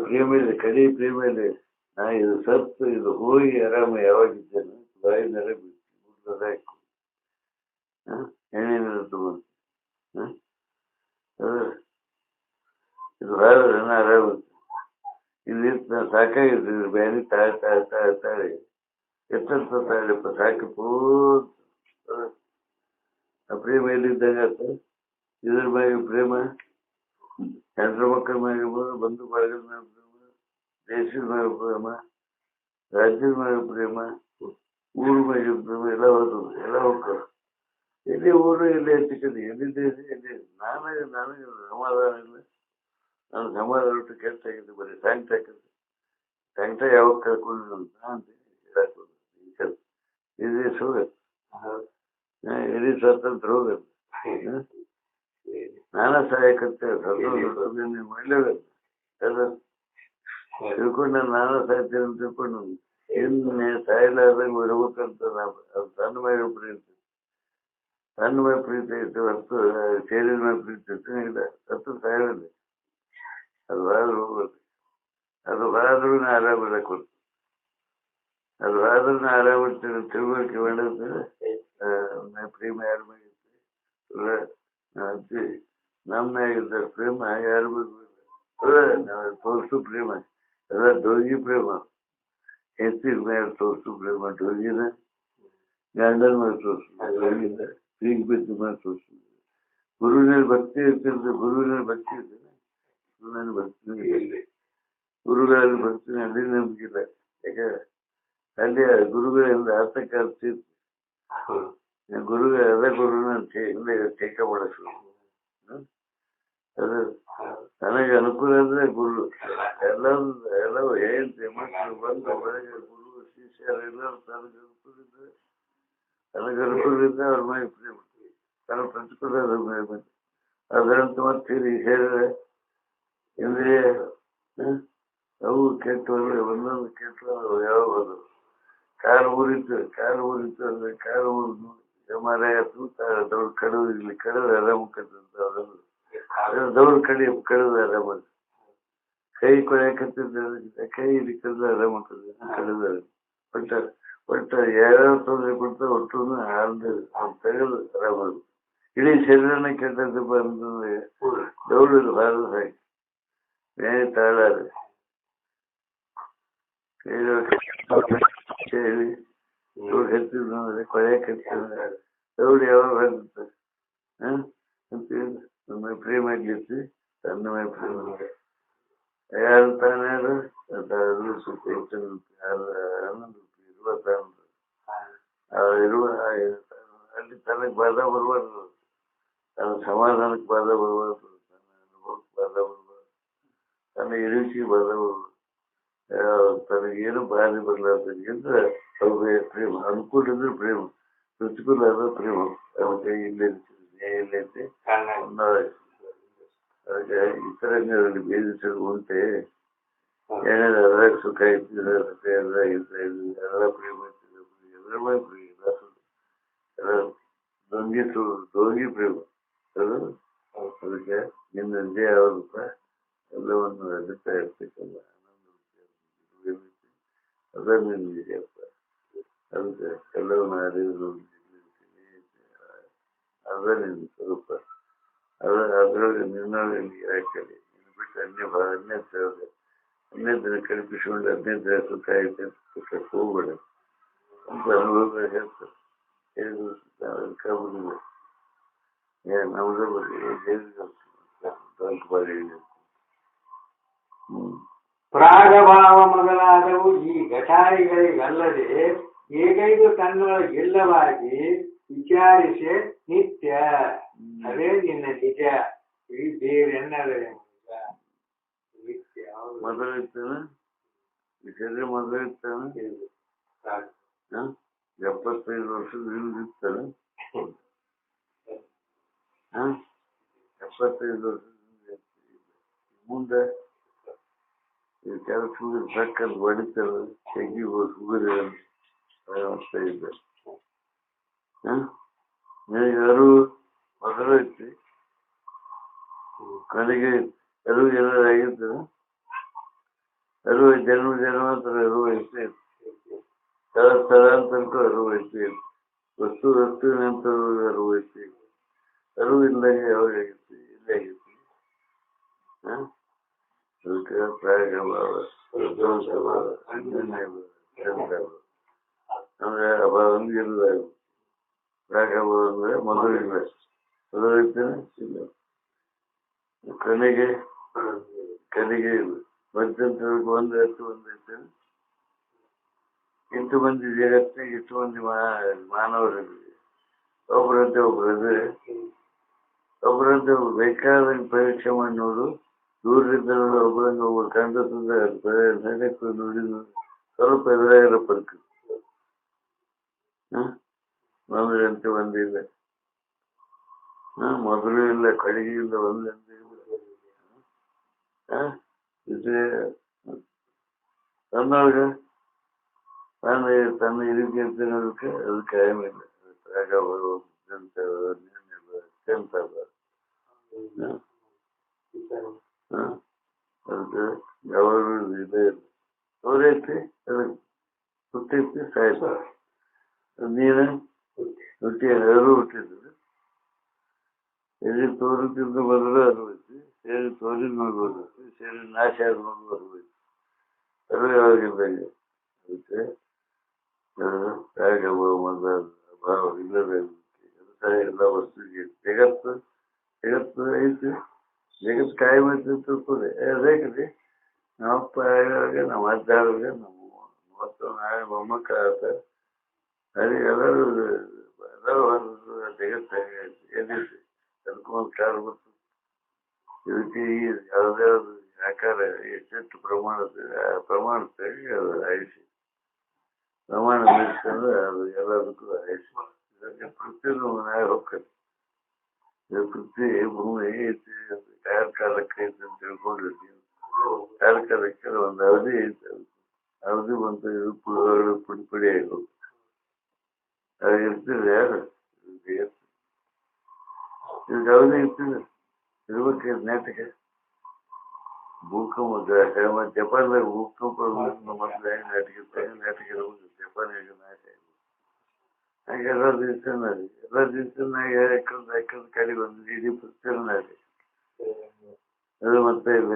ಪ್ರೇಮ ಇದೆ, ಕಡಿ ಪ್ರೇಮ ಇದೆ. ನಾ ಇದು ಸತ್ತು ಇದು ಹೋಗಿ ಆರಾಮ ಯಾವಾಗಿದ್ದೇನೆ, ಬಾಯಿ ನೆರೆ ಬಿಡ್ತೀನಿ, ಹಾಕು ಎಣ್ಣೆ ತಗೊಂಡು ಇದು ಭಾಳ ಜನ ಆರಾಮ ಇಲ್ಲಿ ಸಾಕಾಗಿರ್ತಿದ್ರು, ಬೇರೆ ತಾಳಿ ಎಷ್ಟಂತ ತಾಳಿಪ್ಪ ಸಾಕು ಪೂರ್ತಿ ಪ್ರೇಮ ಎಲ್ಲಿದ್ದಾಗ ಆತ. ಇದ್ರ ಮ್ಯಾಗ ಪ್ರೇಮ ಹೆಂಡ್ರ ಮಕ್ಕಳ ಮ್ಯಾಗ ಬಂಧು ಬಳಗದ ಮ್ಯಾಗ ಪ್ರೇಮ, ದೇಶದ ಮ್ಯಾಗ ಪ್ರೇಮ, ರಾಜ್ಯದ ಮ್ಯಾಗ ಪ್ರೇಮ, ಊರ ಮ್ಯಾಗ ಪ್ರೇಮ, ಎಲ್ಲ ಹೋದ್ರು ಎಲ್ಲ ಹೋಗ್ತಾರ. ಎಲ್ಲಿ ಊರು ಎಲ್ಲಿ ಹೆಚ್ಚಿಕಲ್ಲಿ ಎಲ್ಲಿ ದೇಶ ಎಲ್ಲಿ ನನಗೆ ಸಮಾಧಾನ ಇಲ್ಲ, ನಾನು ಸಮಾಧಾನ ಬಿಟ್ಟು ಕೆಟ್ಟ ಆಗಿದ್ದು ಬರೀ ಸಂಕಟ ಯಾವಾಗ ಕಳ್ಕೊಂಡು ಅಂತ ಹೇಳಕ್ ಇದೇ ಹೋಗತ್ತೆ, ಇಡೀ ಸ್ವಾತಂತ್ರ್ಯ ಹೋಗತ್ತೆ. ನಾನಾ ಸಹಾಯಕತ್ತೆ ಒಳ್ಳೇದಲ್ಲ ತಿಳ್ಕೊಂಡು ನಾನಾ ಸಾಯ್ತೇನೆ ಅಂತ ತಿಳ್ಕೊಂಡು ಇನ್ನೇ ಸಾಯಲಾರ್ದಂಗೆ ಇರ್ಬೇಕಂತ ಅದು ತನ್ನ ಮೇಲೆ ಪ್ರೀತಿ, ತನ್ನ ಮೇಲೆ ಪ್ರೀತಿ ಐತೆ ಹೊರತು ಶರೀರ ಮೇಲೆ ಪ್ರೀತಿ ಇಲ್ಲ, ಸತ್ತು ಸಾಯಲಿಲ್ಲ, ಅದು ಭಾಳ ಹೋಗುತ್ತೆ. ಅದು ಆದ್ರೂ ಆರಾಮಿಲ್ಲ ಕೊಟ್ಟು ಅದು ಆದ್ರೂ ಆರಾಮಿರ್ತೀನಿ ತಿಳುವಳಿಕೆ ಮಾಡಿದ್ರೆ ಪ್ರೇಮ ಯಾರ ಮ್ಯಾಗಿತ್ತು ನಮ್ನಾಗಿದ್ದ ಪ್ರೇಮ ಯಾರ ತೋರ್ಸು ಪ್ರೇಮ ಎಲ್ಲ ಡೋಗಿ ಪ್ರೇಮ ಹೆಚ್ಚಿನ ಮೇಲೆ ತೋರ್ಸು ಪ್ರೇಮ ಡೋಗಿನ ಗಂಡನ ಮೇಲೆ ತೋರ್ಸು ಡೋಗಿನ ಈಗ ಬಿದ್ದು ಮೇಲೆ ತೋರ್ಸು ಗುರುವಿನಲ್ಲಿ ಭಕ್ತಿ ಇರ್ತಿದ್ರೆ ಗುರುವಿನಲ್ಲಿ ಭಕ್ತಿ ಇರ್ತೇನೆ ಗುರುವಿನಲ್ಲಿ ಭಕ್ತಿ ಗುರುಗಳಲ್ಲಿ ಭಕ್ತಿ ಅಲ್ಲಿ ನಂಬಿಕಿಲ್ಲ ಯಾಕೆ ಅಲ್ಲಿ ಗುರುಗಳಿಂದ ಆತಕ್ಕ ಗುರುಗಳ ಅದ ಗುರುನ ಹಿಂದೆ ಟೇಕ ಮಾಡಿಸ್ರು ಅದು ನನಗೆ ಅನುಕೂಲ ಅಂದ್ರೆ ಗುರು ಎಲ್ಲವೂ ಹೇಳ್ತೆ ಮಕ್ಕಳು ಬಂದು ಬೆಳಗ್ಗೆ ಗುರು ಶಿಷ್ಯರೆಲ್ಲರೂ ನನಗೆ ಅನುಕೂಲದಿಂದ ಅವ್ರ ಮೈ ಪ್ರೇಮ ತನ್ನ ಪ್ರತಿಕೂಲ ಅದರಂತ ಮತ್ತೆ ಹೇಳಿದ್ರೆ ಇಂದ್ರಿಯ ಅವು ಕೆಟ್ಟವಲ್ಲ ಒಂದೊಂದು ಕೆಟ್ಟ ಯಾವಾಗ ಕಾಲು ಊರಿತ್ತು ಅಂದ್ರೆ ಕಾಲು ಊರಿದ್ದು ಮರ ದೌಡ್ ಕಡವು ಇಲ್ಲಿ ಕಡದು ಆರಾಮಕ್ಕಂತ ದೌಡ್ ಕಡದು ಆರಾಮ ಕೈ ಕೊಳೆಯಕತ್ತಿದ್ದ ಕೈ ಇಲ್ಲಿ ಕಡ್ದು ಆರಾಮಕ್ಕದ ಕಡದ ಒಟ್ಟ ಯಾವ್ಯಾವ ತೊಂದರೆ ಕೊಡ್ತಾ ಒಟ್ಟು ತೆಗೆದು ಆರಾಮ ಇಡೀ ಶರೀರನ ಕೆಟ್ಟದ್ದು ಬಂದ್ರೆ ದೌಡದು ಹಾಲು ಹಾಕಿ ಮೇ ತಾಳಾರೆ ಹೇಳಿ ಹೆಚ್ಚಿದ್ ನೋಡ್ರೆ ಕೊಳೆ ಕಟ್ಟಿದ್ರೆ ದೌಡಿ ಯಾವಾಗ ಬರುತ್ತೆ ನಮ್ಮ ಪ್ರೇಮ ಗೆದ್ದು ತನ್ನ ಮೈ ಪ್ರೇಮ ಯಾರು ತಾನೇಳು ಸುತ್ತ ಇರುವ ಅಲ್ಲಿ ತನಗೆ ಬಾಧ ಬರಬಾರ್ದು ತನ್ನ ಸಮಾಧಾನಕ್ಕೆ ಬಾಧ ಬರಬಾರ್ದು ತನ್ನ ಅನುಭವಕ್ಕೆ ಬಾಧ ಬರಬಾರ್ದು ತನ್ನ ಇರುಚಿಗೆ ಬಾಧ ಬರಬಾರ್ದು ತನಗೇನು ಬಾಧೆ ಬರಲಾರ್ದಂಗಿಂದ ಪ್ರೇಮ ಅನುಕೂಲ ಇದ್ರೆ ಪ್ರೇಮ ಪ್ರತಿಕೂಲ ಆದ ಪ್ರೇಮ ಅದಕ್ಕೆ ಇಲ್ಲೈತೆ ಅದಕ್ಕೆ ಇತರಗಳಲ್ಲಿ ಭೇದಿಸಲು ಉಂಟೆ ಏನೇನು ಅದ್ರಾಗ ಸುಖ ಇರ್ತಿದ್ರೆ ಎಲ್ಲ ಪ್ರೇಮ ಎಲ್ಲರ ಪ್ರೇಮ ದೊಂಗಿ ಪ್ರೇಮ ಅದು ಅದಕ್ಕೆ ನಿನ್ನಲ್ಲಿ ಯಾವಪ್ಪ ಎಲ್ಲವನ್ನು ಅರಿತಾ ಇರ್ತಕ್ಕಲ್ಲ ಅದನ್ನು ನಿಜಪ್ಪ ಅದಕ್ಕೆ ಎಲ್ಲವನ್ನ ಅರಿವು ಅದನ್ನು ಸ್ವರೂಪ ಅದರೊಳಗೆ ನಿನ್ನೊಳಗೆ ನೀರಾಕಲಿ ನಿನ್ನ ಬಿಟ್ಟು ಅನ್ಯತ್ರ ಕಲ್ಪಿಸಿಕೊಂಡು ಅನ್ಯತ್ರ ಸುಖ ಐತೆ ಸುಖಕ್ಕೆ ಹೋಗ್ಬೇಡ ಅಂತ ಅನುಭವ ಹೇಳ್ತಾರೆ ಕಬ್ಬುದಿಲ್ಲ ನಮ್ದು ಪ್ರಾಗಭಾವ ಮೊದಲಾದವು ಈ ಘಟಾರಿಗಳಿಗಲ್ಲದೆ ಏಕೈಕ ತನ್ನೊಳಗಿಲ್ಲವಾಗಿ ವಿಚಾರಿಸಿ ನಿತ್ಯ ಅದೇ ನಿನ್ನ ನಿಜ ಈ ಬೇರೆನ್ನದ ನಿತ್ಯ ಮೊದಲಿರ್ತಾನೆ ವಿಷಯ ಮೊದಲಿರ್ತಾನೆ 75 ವರ್ಷದ ಹಿಂದಿರ್ತಾನೆ 75 ವರ್ಷದ ಮುಂದೆ ಕೆಲಸ ಸಕ್ಕಂತ ಹೊಡಿತಾರೆ ತೆಗಿ ಹುಗುರಿ ಅಂತ ಇದ್ದೆ ಯಾರು ಮೊದಲು ಐತಿ ಕೊನೆಗೆ ಅರಿವು ಏನಾರು ಆಗಿರ್ತದೆ ಅರಿವು ಜನ್ಮಾಂತರ ಅರಿವು ಐತಿ ಸ್ಥಳಾಂತರಕ್ಕೂ ಅರಿವು ಐತಿ ವಸ್ತುವಿನಂತ ಅರಿವು ಐತಿ ಅರಿವು ಇಲ್ಲದೆ ಯಾವಾಗ ಆಗೈತಿ ಇಲ್ಲೇ ಆಗೈತಿ ಅದಕ್ಕೆ ಪ್ರಾಗಭಾವ ಅಂದ್ರೆ ಅಭಾವ ಅಂದ್ರೆ ಇಲ್ಲ ಪ್ರಾಗಭಾವ ಅಂದ್ರೆ ಮೊದಲಿಲ್ಲ ಮೊದಲೈತೇನೆ ಇಲ್ಲ ಕನೆಗೆ ಇಲ್ಲ ಮಧ್ಯಂತರಕ್ಕೆ ಒಂದೈತೇನೆ ಎಷ್ಟು ಮಂದಿ ಜಗತ್ತಿಗೆ ಎಷ್ಟು ಮಂದಿ ಮಾನವರಲ್ಲಿ ಒಬ್ಬರಂತೆ ಒಬ್ಬರಂತೆ ಬೇಕಾದಂಗೆ ಪರೀಕ್ಷೆ ಮಾಡಿ ನೋಡು ದೂರದಿಂದ ಒಬ್ಬರಂಗೆ ಒಬ್ಬರು ಕಂಡದಿಂದ ನೋಡಿ ಸ್ವಲ್ಪ ಎದುರಾಗಿರೋ ಪರಿಸ್ಥಿತಿ ಒಂದರಂತೆ ಒಂದಿಲ್ಲ ಮೊದಲು ಇಲ್ಲ ಕಡೆಗೆ ಇಲ್ಲ ಒಂದಂತೆ ಇಲ್ಲ ತನ್ನೊಳಗೆ ತನ್ನ ಇದಕ್ಕೆ ಇರ್ತಿರೋದಕ್ಕೆ ಅದಕ್ಕೆ ಆಯಮಿಲ್ಲ ಅದಕ್ಕೆ ಯಾವಾಗಲೂ ಇದೇ ಇಲ್ಲ. ತೋರೈತಿ ಅದಕ್ಕೆ ಹುಟ್ಟೈತಿ ಸಾಯ್ತು. ನೀನು ಹುಟ್ಟಿ ಎಲ್ಲರೂ ಹುಟ್ಟಿದ್ರು. ಎಲ್ಲಿ ತೋರುತ್ತಿದ್ದ ಮೊದಲು ಅರಿವೈತಿ, ಸೇರಿ ತೋರಿದ ಮೊದಲು ಅರಿವೈತಿ, ಸೇರಿ ನಾಶ ಆದ ಮೊದಲು ಅರಿವೈತಿ. ಅದು ಯಾವಾಗಿದ್ದಂಗೆ ಅದಕ್ಕೆ ಭಾವ ಇಲ್ಲದ ಎಲ್ಲ ವಸ್ತುವಿಗೆ ಜಗತ್ತು ಜಗತ್ತು ಐತಿ. ಜಗತ್ತು ಕಾಯಂ ಐತಿ ತಿಳ್ಕೊಳ್ಳಿ. ಅದೇ ಕಡೆ ನಮ್ಮಪ್ಪ ಆಗುವಾಗ ನಮ್ಮ ಅಜ್ಜ ಆಗುವಾಗ ನಮ್ಮ ಮತ್ತು ನಾಳೆ ಮೊಮ್ಮಕ್ಕ ಆತ ಅದೇ ಎಲ್ಲರೂ ಜಗತ್ತಾಗ ಏನಿದೆ ಅದಕ್ಕೊಂದು ಕಾಲ ಬಂತು. ಇದಕ್ಕೆ ಈ ಯಾವ್ದಾವ್ದು ಆಕಾರ ಎಷ್ಟೆಷ್ಟು ಪ್ರಮಾಣದಾಗಿ ಅದು ಆಯುಷ್ಯ ಪ್ರಮಾಣ ಮೀರಿಸಂದ್ರೆ ಅದು ಎಲ್ಲದಕ್ಕೂ ಆಯುಷ್ಯ. ಇದಕ್ಕೆ ಪೃಥ್ವಿನೂ ನಾಳೆ ಹೋಗ್ತದೆ. ಪೃಥ್ವಿ ಭೂಮಿ ಐತಿ ಕಾಲಕ್ಕೆ ಐತಿ ಅಂತ ತಿಳ್ಕೊಂಡಿರ್ತೀವಿ. ಕಾಲಕ್ಕೆ ಒಂದು ಅವಧಿ ಐತಿ. ಅವಧಿ ಬಂತು ಇದು ಪುಡಿ ಪುಡಿ ಆಗಿ ಹೋಗ್ತದೆ. ಅದು ಇರ್ತಿದೆ ಯಾರು ಇದಕ್ಕೆ ಅವಧಿ ಇರ್ತಿದೆ ಇರ್ಬೇಕು. ನಾಟಕ ಭೂಕಂಪ ಜಪಾನ್ದಾಗ ಭೂಕಂಪ ಮೊದಲು ನಾಟಕ ಜಪಾನಿಗೆ ನಾಶ ಆಗಿದೆ. ಹಾಗೆ ಎಲ್ಲ ದಿವಸನಾಗ ಯಾಕಂದ್ರೆ ಕಡೆ ಬಂದು ಇಡೀ ಪುಸ್ತಕ ನಾಟಕ ಅದು ಮತ್ತೆ ಇಲ್ಲ.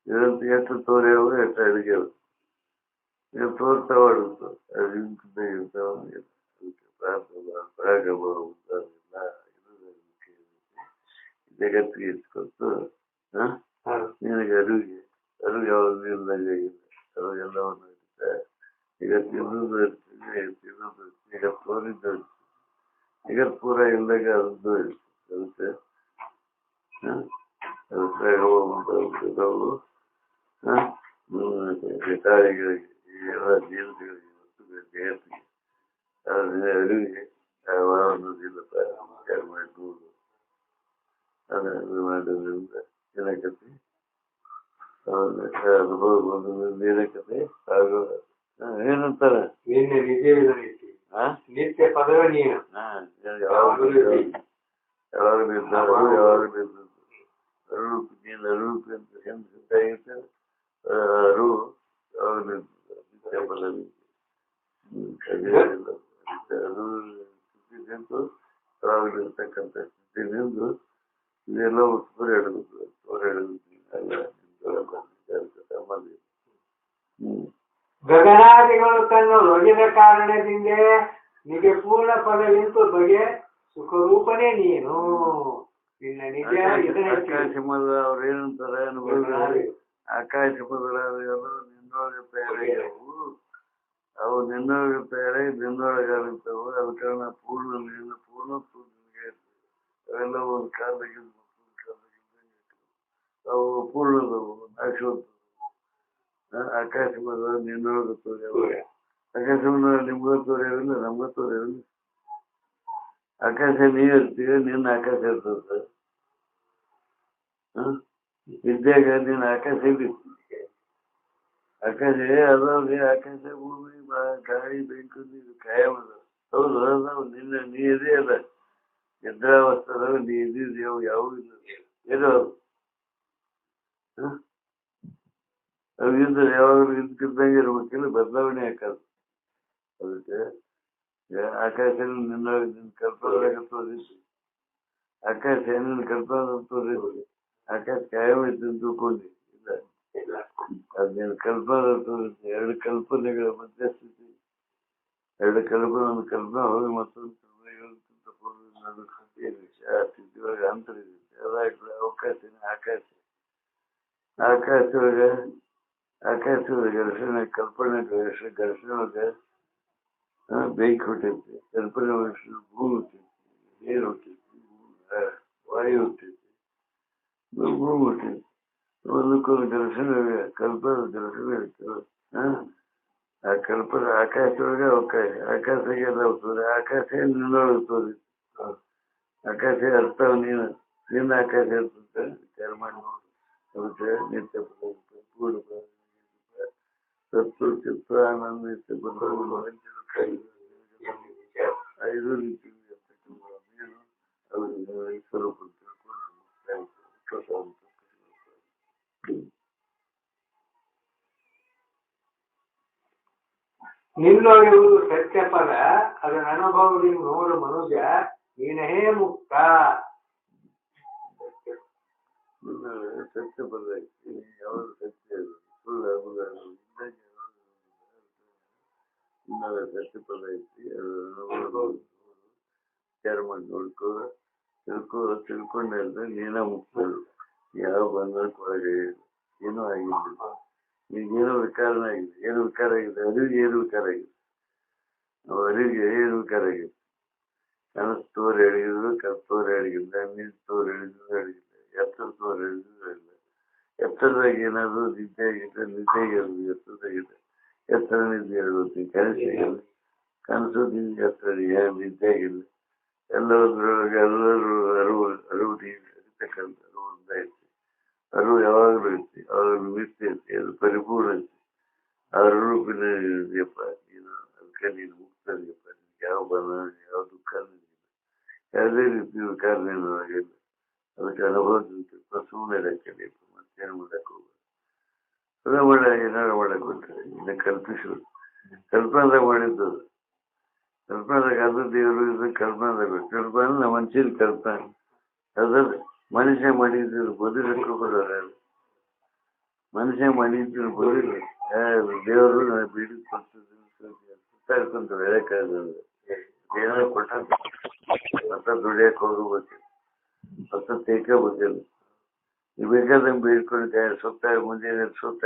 ಇದಂತ ಎಷ್ಟು ತೋರ್ಯಾವ ಎಷ್ಟು ಅಡುಗೆ ಈಗ ತೋರ್ತಾವ ಅಡುತ್ತೆ ಅದು ಇರ್ತಾವ. ಜಗತ್ತಿಗೆ ಇಟ್ಕೊಟ್ಟು ನಿನಗೆ ಅರಿವು ಯಾವಾಗ ಇಲ್ದಂಗೆ ಆಗಿದೆ. ಅದು ಎಲ್ಲವನ್ನು ಇರುತ್ತೆ. ಈಗ ತಿನ್ನೋದು ಇರ್ತೀವಿ, ಈಗ ತೋರಿದ್ದು ಈಗ ಪೂರ ಇಲ್ದಾಗ ಅದದ್ದು ಇರುತ್ತೆ. ತಾಯಿಗಳಿಗೆ ಎಲ್ಲ ಜೀವಗಳಿಗೆ ಜಗತ್ತಿಗೆ ಅರಿವಿಗೆ ಅನ್ನೋದಿಲ್ಲಪ್ಪ ವಿಚಾರ ಮಾಡ್ಬೋದು. ಅದನ್ನು ಮಾಡೋದ್ರಿಂದ ಏನಕತಿ ಅನುಭವ ಬಂದ ಏನಕತಿ ಹಾಗೂ ಏನಂತಾರೆ ನಿತ್ಯ ಪದವೇ ನೀನು. ಯಾವಾಗಲೂ ಇದ್ದಾರು ಯಾವಾಗಲೂ ಇದ್ದದ್ದು ಅರೂಪಿ ನೀನು ಅರೂಪಿ ಅಂತ ಹೆಂಗ್ ಸಿದ್ಧ ಆಗೈತೆ. ಅರು ಯಾವಾಗಲೂ ನಿತ್ಯ ಪದವಿ ಅದು ಸ್ಥಿತಿ ನಿಂತು ಯಾವಾಗಲೂ ಇರ್ತಕ್ಕಂಥ ಸ್ಥಿತಿ ನಿಂತು ಇದೆಲ್ಲ ತೋರೆ ಹಿಡಬೇಕು. ಗಗನಾದಿಗಳು ತನ್ನ ಒಗೆದ ಕಾರಣದಿಂದ ನಿಜ ಪೂರ್ಣ ಪದವಿಂತು ಬಗೆ ಸುಖರೂಪನೇ ನೀನು. ನಿನ್ನ ನಿಜ ಆಕಾಶ ಮದ ಅವ್ರು ಏನಂತಾರೆ ಅನುಭವ. ಆಕಾಶ ಮದರ ನಿನ್ನೊಳಗೆ ತಯಾರಾಗ್ಯಾವು. ಅವು ನಿನ್ನೊಳಗೆ ತಯಾರಾಗಿ ನಿನ್ನೊಳಗೆ ಆಗುತ್ತವು. ಅದ ಕಾರಣ ಪೂರ್ಣ ನೀನು ಪೂರ್ಣ ನಿನಗೆ ಅವೆಲ್ಲ ಒಂದು ಕಾಲದಾಗಿದ್ದು ಅವು ಪೂರ್ಣದವು ನಾಶೋತ್ತವು. ಆಕಾಶ ಮದ ನಿನ್ನೊಳಗೆ ತೋರ್ಯಾವ. ಆಕಾಶ ನಿಮ್ಗ ತೋರ್ಯಾವಿಲ್ಲ ನಮ್ಗ ತೋರ್ಯಾವಿಲ್ಲ. ಆಕಾಶ ನೀವ್ ಇರ್ತೀವಿ ನಿನ್ನ ಆಕಾಶ ಇರ್ತದ. ವಿದ್ಯಾಗ ನಿನ್ನ ಆಕಾಶ ಇದ್ದಿ ಆಕಾಶ ಅದಾವ್ರಿ. ಆಕಾಶ ಭೂಮಿ ಗಾಳಿ ಬೆಂಕಿ ಇದು ಕಾಯಂ ಅದ. ಹೌದು ಅದಾವ. ನಿನ್ನ ನೀ ಇದೇ ಅದ ನಿದ್ರಾವಸ್ಥೆದಾಗ ನೀ ಇದ್ದಿದ್ದೇವು ಯಾವ ಇಲ್ಲ ಏನೋ ಅವು ಇದ್ರೆ ಯಾವಾಗಲೂ ಇದ್ದಂಗೆ ಇರ್ಬೇಕಿಲ್ಲ. ಬದಲಾವಣೆ ಹಾಕದು. ಅದಕ್ಕೆ ಆಕಾಶ ನಿನ್ನೊಳಗೆ ನಿನ್ನ ಕಲ್ಪದಾಗ ತೋರಿಸಿ ಆಕಾಶ ನಿನ್ನ ಕಲ್ಪದಾಗ ತೋರಿಸಿ ಆಕಾಶ ಕಾಯಂ ಐತಿ ಅಂತ ತಿಳ್ಕೊಂಡಿ ಇಲ್ಲ. ಅದು ನಿನ್ನ ಕಲ್ಪದಾಗ ತೋರಿಸಿ ಎರಡು ಕಲ್ಪನೆಗಳ ಮಧ್ಯಸ್ಥಿತಿ. ಎರಡು ಕಲ್ಪನೆ ಒಂದು ಕಲ್ಪನೆ ಹೋಗಿ ಮತ್ತೊಂದು ಕಲ್ಪನೆಗಳಿಗಿಂತ ಪೂರ್ವ ಸ್ಥಿತಿಯೊಳಗೆ ಅಂತರ ಇದೆ. ಅದಾಗ್ತದೆ ಅವಕಾಶನೇ ಆಕಾಶ. ಆಕಾಶದೊಳಗೆ ಘರ್ಷಣೆ ಕಲ್ಪನೆ ಘರ್ಷಣೆ ಒಳಗೆ ಬೆಂಕಿ ಹುಟ್ಟೈತಿ. ಕಲ್ಪನೆ ಭೂಮಿ ಹುಟ್ಟೈತಿ, ನೀರು ಹುಟ್ಟೈತಿ, ವಾಯು ಹುಟ್ಟೈತಿ, ಭೂಮಿ ಹುಟ್ಟೈತಿ. ಒಂದಕ್ಕೊಂದು ಘರ್ಷಣೆ ಕಲ್ಪನೆ ಘರ್ಷಣೆ ಇರ್ತದೆ. ಆ ಕಲ್ಪನೆ ಆಕಾಶದೊಳಗೆ ಅವಕಾಶ. ಆಕಾಶಗೆಲ್ಲ ಹೋಗ್ತದೆ. ಆಕಾಶ ನಿನ್ನೊಳಗೆ ತೋರಿಸಿ ಆಕಾಶ ಅರ್ಥ ನೀನು ನಿನ್ನ ಆಕಾಶ ಇರ್ತದೆ. ವಿಚಾರ ಮಾಡಿ ನೋಡಿ. ಅದಕ್ಕೆ ನಿತ್ಯ ಪೂರ್ಣ ಸತ್ತು ಚಿತ್ರ ಆನಂದ ನಿತ್ಯ ಐದು ರೀತಿ ಸ್ವರೂಪ ತಿಳ್ಕೊಂಡು ನಿನ್ನೊಳೆಯುವುದು ಸತ್ಯ ಫಲ ಅದರ ಅನುಭವದಿಂದ ನೋಡು ಮನುಜ ನೀನೇ ಮುಕ್ತ. ಸತ್ಯ ಫಲ ಯಾವುದು ಸತ್ಯ ಸುಳ್ಳು ಸತ್ಯ ಫಲ ಐತಿ. ವಿಚಾರ ಮಾಡಿ ತಿಳ್ಕೊಂಡ್ರೆ ನೀನ ಮುಕ್ತರು. ಯಾವ ಬಂಧನಕ್ಕೆ ಒಳಗೆ ಏನೂ ಆಗಿಲ್ಲ. ಈಗೇನೋ ವಿಕಾರನ ಆಗಿದೆ. ಏನು ವಿಕಾರ ಆಗಿದೆ? ಅರಿವಿಗೆ ಏನು ವಿಕಾರ ಆಗಿದೆ? ಅರಿವಿಗೆ ಏನು ವಿಕಾರ ಆಗಿದೆ? ಕನಸು ತೋರು ಹೇಳಿದ್ರು ತೋರು ಹೇಳಿಲ್ಲ, ನೀರು ತೋರು ಹೇಳಿದ್ರು ಹೇಳಿಲ್ಲ, ಎತ್ತರ ತೋರು ಹೇಳಿದ್ರು ಹೇಳಿಲ್ಲ. ಎತ್ತರದಾಗ ಏನಾದ್ರು ನಿದ್ದೆ ಆಗಿದೆ, ನಿದ್ದೆಗೆ ಎತ್ತರದಾಗಿದೆ. ಎತ್ತರ ನಿದ್ದೆ ಹೇಳ್ಬೇಕು. ಕನಸು ನಿದ್ದೆ ಎತ್ತರ ನಿದ್ದೆ ಆಗಿಲ್ಲ. ಎಲ್ಲರೊಳಗೆ ಎಲ್ಲರೂ ಅರಿವು ಅರಿತಕ್ಕಂಥ ಅರಿವು ಒಂದಾಯ್ತು. ಅರಿವು ಯಾವಾಗಲೂ ಐತಿ, ಯಾವಾಗಲೂ ನಿತ್ಯ ಐತಿ, ಅದು ಪರಿಪೂರ್ಣ ಐತಿ. ಅದ್ರ ರೂಪಿನ ಇದೆಯಪ್ಪ ನೀನು. ಅದಕ್ಕೆ ನೀನು ಮುಕ್ತ ಇದೆಯಪ್ಪ. ನಿನ್ಗೆ ಯಾವ ಬಲ, ಯಾವ ದುಃಖ ಇಲ್ಲ, ಯಾವುದೇ ರೀತಿ ವಿಕಾರ ನೀನಾಗಿಲ್ಲ. ಅದಕ್ಕೆ ಅನುಭವದಿಂದ ಸುಮ್ಮನೆ ಹಾಕಿದೆಯಪ್ಪ. ಮತ್ತೇನು ಮಾಡಕ್ಕೆ ಹೋಗ್ಬೇಕು? ಅದ ಮಾಡ ಏನಾರು ಮಾಡಕ್ ಬಿಟ್ರೆ ಇನ್ನು ಕಲ್ಪಿಸೋದು. ಕಲ್ಪನಾದಾಗ ಮಾಡಿದ್ದು ಕಲ್ಪನಾದಾಗ ಅದು ದೇವರು ಇದು ಕಲ್ಪನಾದಾಗ. ಕಲ್ಪನೆ ಮನುಷ್ಯನ ಕಲ್ಪನೆ ಅದ ಮನುಷ್ಯ ಮಾಡಿದ್ರು ಬದುಕಕ್ಕೆ ಬರೋರು ಯಾರು? ಮನುಷ್ಯ ಮಾಡಿದ್ರು ಬದುಕು ಯಾರು? ದೇವರು ಬೀಡಿ ಸುತ್ತಾಡ್ಕೊಂತ ಹೇಳಕ್ಕಾಗಲ್ಲ. ಏನಾರು ಕೊಟ್ಟ ಮತ್ತ ದುಡಿಯಕ್ಕೆ ಹೋಗಬೇಕು, ಮತ್ತ ತೇಕೋಬೇಕಲ್ಲ. ನೀವು ಬೇಕಾದಂಗೆ ಬೇಡ್ಕೊಂಡು ಸುತ್ತ ಮುಂದೆ ಸುತ್ತ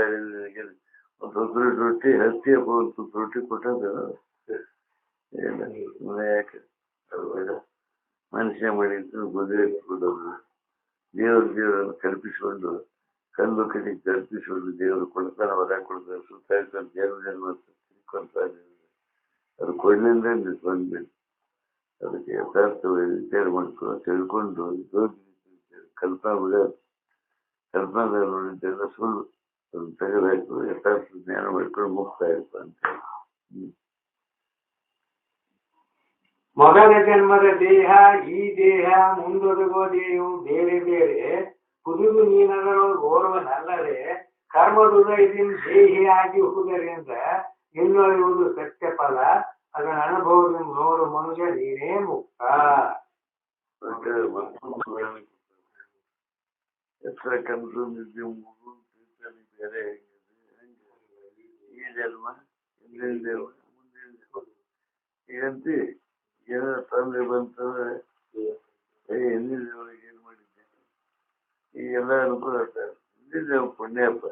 ಒಂದು ರೊಟ್ಟಿ ಹತ್ತಿ ಒಂದು ರೊಟ್ಟಿ ಕೊಟ್ಟದ ಯಾಕೆ? ಮನುಷ್ಯ ಮಾಡಿದ್ರು ಮದುವೆ ಕೊಡೋದು. ದೇವರನ್ನು ಕಲ್ಪಿಸಿಕೊಂಡು ಕಲ್ಲು ಕಡಿ ಕಲ್ಪಿಸಿಕೊಂಡು ದೇವರು ಕೊಡ್ತಾನೆ, ಹೊರ ಕೊಡ್ತಾನೆ, ಸುತ್ತ ಜನ್ಮ ತಿಳ್ಕೊಂತ ಅದು ಕೊಡ್ಲಿಂದ ಬಂದ್ಬೇಕು. ಅದಕ್ಕೆ ಯಥಾರ್ಥವಾಗಿ ವಿಚಾರ ಮಾಡ್ಕೊಂಡು ತಿಳ್ಕೊಂಡು ಕಲ್ಪನಾ ಬಿಡೋದು. ಕಲ್ಪನಾದಲ್ಲಿ ನೋಡಿದ್ದೆಲ್ಲ ಸುಳ್ಳು. ಅದನ್ನು ತೆಗೆದಾಕು, ಯಥಾರ್ಥ ಜ್ಞಾನ ಮಾಡ್ಕೊಂಡು ಮುಕ್ತ ಆಯ್ತು ಅಂತ ಹೇಳಿ. ಮೊದಲ ಜನ್ಮದ ದೇಹ ಈ ದೇಹ ಮುಂದೊದಗೋ ದೇಹವು ಬೇರೆ ಬೇರೆ ಕುದುದು ನೀನದರೊಳಗೆ ಓರ್ವನಲ್ಲದೆ ಕರ್ಮದುದಯದಿಂದ ದೇಹಿಯಾಗಿ ಹುದರಿಂದ ಇನ್ನೊಳೆಯುವುದು ಸತ್ಯ ಫಲ ಅದರ ಅನುಭವದಿಂದ ನೋಡು ಮನುಷ್ಯ ನೀನೇ ಮುಕ್ತ. ಎತ್ತರ ಕನಸು ನಿದ್ದೆ ಮೂರು ಬೇರೆ ಈ ಜನ್ಮ ಹಿಂದಿನ ಜನ್ಮ ಮುಂದಿನ ಜನ್ಮ ಈಗಂತಿ ಏನೋ ತೊಂದರೆ ಬಂತಂದ್ರೆ ಹಿಂದಿನ ಜನ್ಮಕ್ಕೆ ಏನ್ ಮಾಡಿದ್ದೆ ಈಗೆಲ್ಲ ಅನುಕೂಲ ಆಗ್ತಾರೆ. ಹಿಂದಿನ ಪುಣ್ಯಪ್ಪ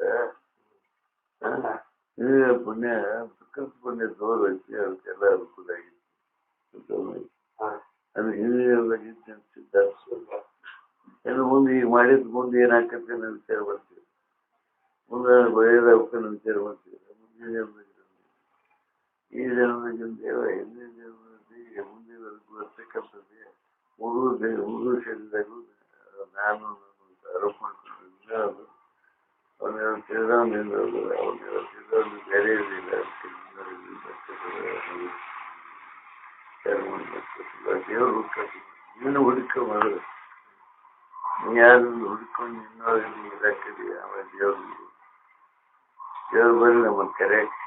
ಹಿಂದಿನ ಪುಣ್ಯ ದುಃಖದ ಪುಣ್ಯ ತೋರು ಐತಿ. ಅದಕ್ಕೆಲ್ಲ ಅನುಕೂಲ ಆಗಿತ್ತು. ಅದು ಹಿಂದಿನ ಸಿದ್ಧಾಂತ ಏನು ಮುಂದೆ ಈಗ ಮಾಡಿದ ಮುಂದೆ ಏನಾಕತ್ತೆ ನಾವು ವಿಚಾರ ಮಾಡ್ತೀವಿ. ಮುಂದೆ ಬರೆಯೋದಕ್ಕೆ ವಿಚಾರ ಮಾಡ್ತೀವಿ. ಮುಂದಿನ ಜನ್ಮದಲ್ಲಿ ಈ ಜನ್ಮದಿಂದ ಹಿಂದಿನ ಜನ್ಮದಲ್ಲಿ ಮುಂದಿನ ಬರ್ತಕ್ಕಂಥದ್ದೇ ಮೂರು ಶರೀರದಾಗೂ ನಾನು ಆರೋಪ ಮಾಡ್ಕೊಂಡು ಅವನ್ನೆಲ್ಲ ತಿಳಿದವನಿಂದ ಅವನ್ನೆಲ್ಲ ತಿಳಿದವನು ಬೇರೆ ಇರಲಿಲ್ಲ. ದೇವರು ಹುಡುಕ ನೀನು ಹುಡುಕ ಮಾಡೋದು. ನೀ ಯಾರನ್ನು ಹುಡ್ಕೊಂಡು ಇನ್ನೊಂದು ಇದಾಕಿದಿ ಆಮೇಲೆ ದೇವ್ರು ಬನ್ನಿ ನಮ್ಮನ್ನು ಕರೆಯಕ್ಕೆ.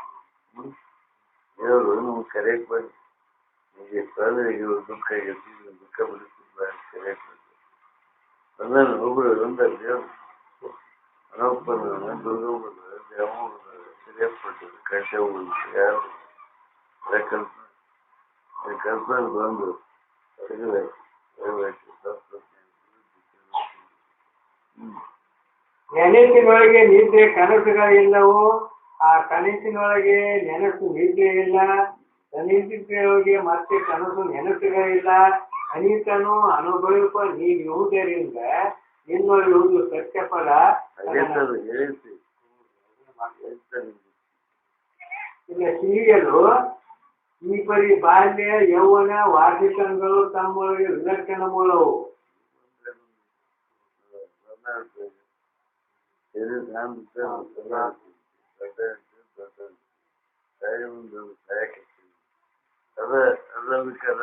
ದೇವರು ನಮ್ಗೆ ಕರೆಯಕ್ಕೆ ಬನ್ನಿ. ನಿಮಗೆ ತೊಂದರೆ ಆಗಿರೋ ದುಃಖ ಆಗೈತಿ, ದುಃಖ ಬಿಡಿಸ್ತಿಲ್ಲ ಅಂತ ಕರೆಯಕ್ಕೆ ಬಂದ ಒಬ್ಬರು ಒಂದ ದೇವ್ರು ಅನೋಪನ ದುರ್ಗಮ್ಮನ ದೇವಮ್ಮನ ಸರಿಯಾಗಿ ಕೊಟ್ಟರು. ಕಂಠೆ ಹೋಗುದು ಯಾರು ಕಲ್ಪನೆ ಬಂದು ನೆನಸಿನೊಳಗೆ ನಿದ್ರೆ ಕನಸುಗಳಿಲ್ಲವೋ ಆ ಕನಸಿನೊಳಗೆ ನೆನಸು ನಿದ್ರೆ ಇಲ್ಲ. ಕನಸಿನೊಳಗೆ ಮತ್ತೆ ಕನಸು ನೆನಸುಗಳಿಲ್ಲ. ಅನಿತನು ಅನುಭವಿಪ ನೀಡುವುದರಿಂದ ಇನ್ನೊಳ್ಳುವುದು ಸತ್ಯ ಫಲ. ಇಲ್ಲ ಸಿಹಿಯಲು ಈ ಪರಿ ಬಾಲ್ಯ ಯೌವನ ವಾರ್ಷಿಕಗಳು ತಮ್ಮೊಳಗೆ ವಿಲಕ್ಷಣ ಮೂಲವು. ಅದರ ವಿಚಾರ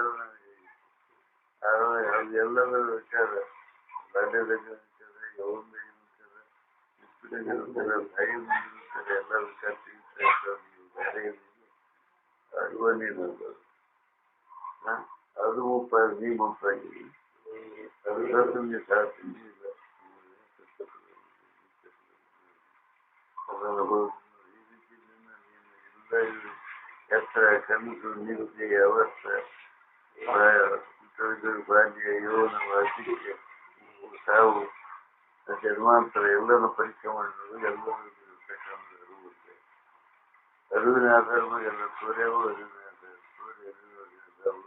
ಎಲ್ಲರ ವಿಚಾರ ಬಾಲ್ಯದಾಗ ವಿಚಾರ, ಯೌವನದಾಗ ವಿಚಾರ, ಇಸ್ಪಿದಾಗ ವಿಚಾರ, ತಾಯಿ ಮುಂದಿನ ವಿಚಾರ ಎಲ್ಲ ವಿಚಾರ ಬೇರೆ ಜೀವನೇನದು ಅದು ಮುಪ್ಪಾಗಿ ನೀ ಮುಪ್ಪಾಗಿ ಅದಕ್ಕೆ ಸಾಧ್ಯ ಎತ್ತರ ಕನಸು ನಿರುದ್ಯ ಅವಸ್ಥೆ ಬಾಲ್ಯ ಯೌವನ ವಾರ್ಧಿಕ್ಯ ಸಾವು ಜನ್ಮಾಂತರ ಎಲ್ಲನೂ ಪರೀಕ್ಷೆ ಮಾಡಿದ್ರು ಎಲ್ಲರೂ ಇರ್ತಕ್ಕಂಥ ಅರಿವುತ್ತೆ ಅರಿವಿನ ಆಧಾರ ಮೇಲೆ ಎಲ್ಲ ಸೂರ್ಯವು ಅರಿವಿನ ಆಧಾರ ಸೂರ್ಯ ಅರಿವು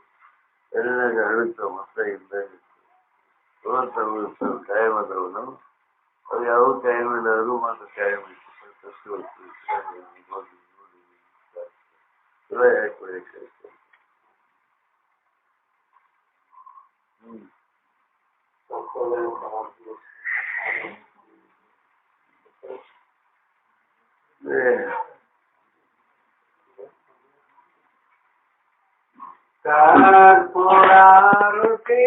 ಅರಿವಿನಾಗ ಅಳುತ್ತ ಮೊತ್ತ ಇದ್ದಾಗ ಕಾಯಂ ಅದವನು ಅದು ಯಾವ ಕಾಯಂ ಇಲ್ಲ ಅರಿವು ಮಾತ್ರ ಕಾಯಂ ಇತ್ತು कर्पूरारुते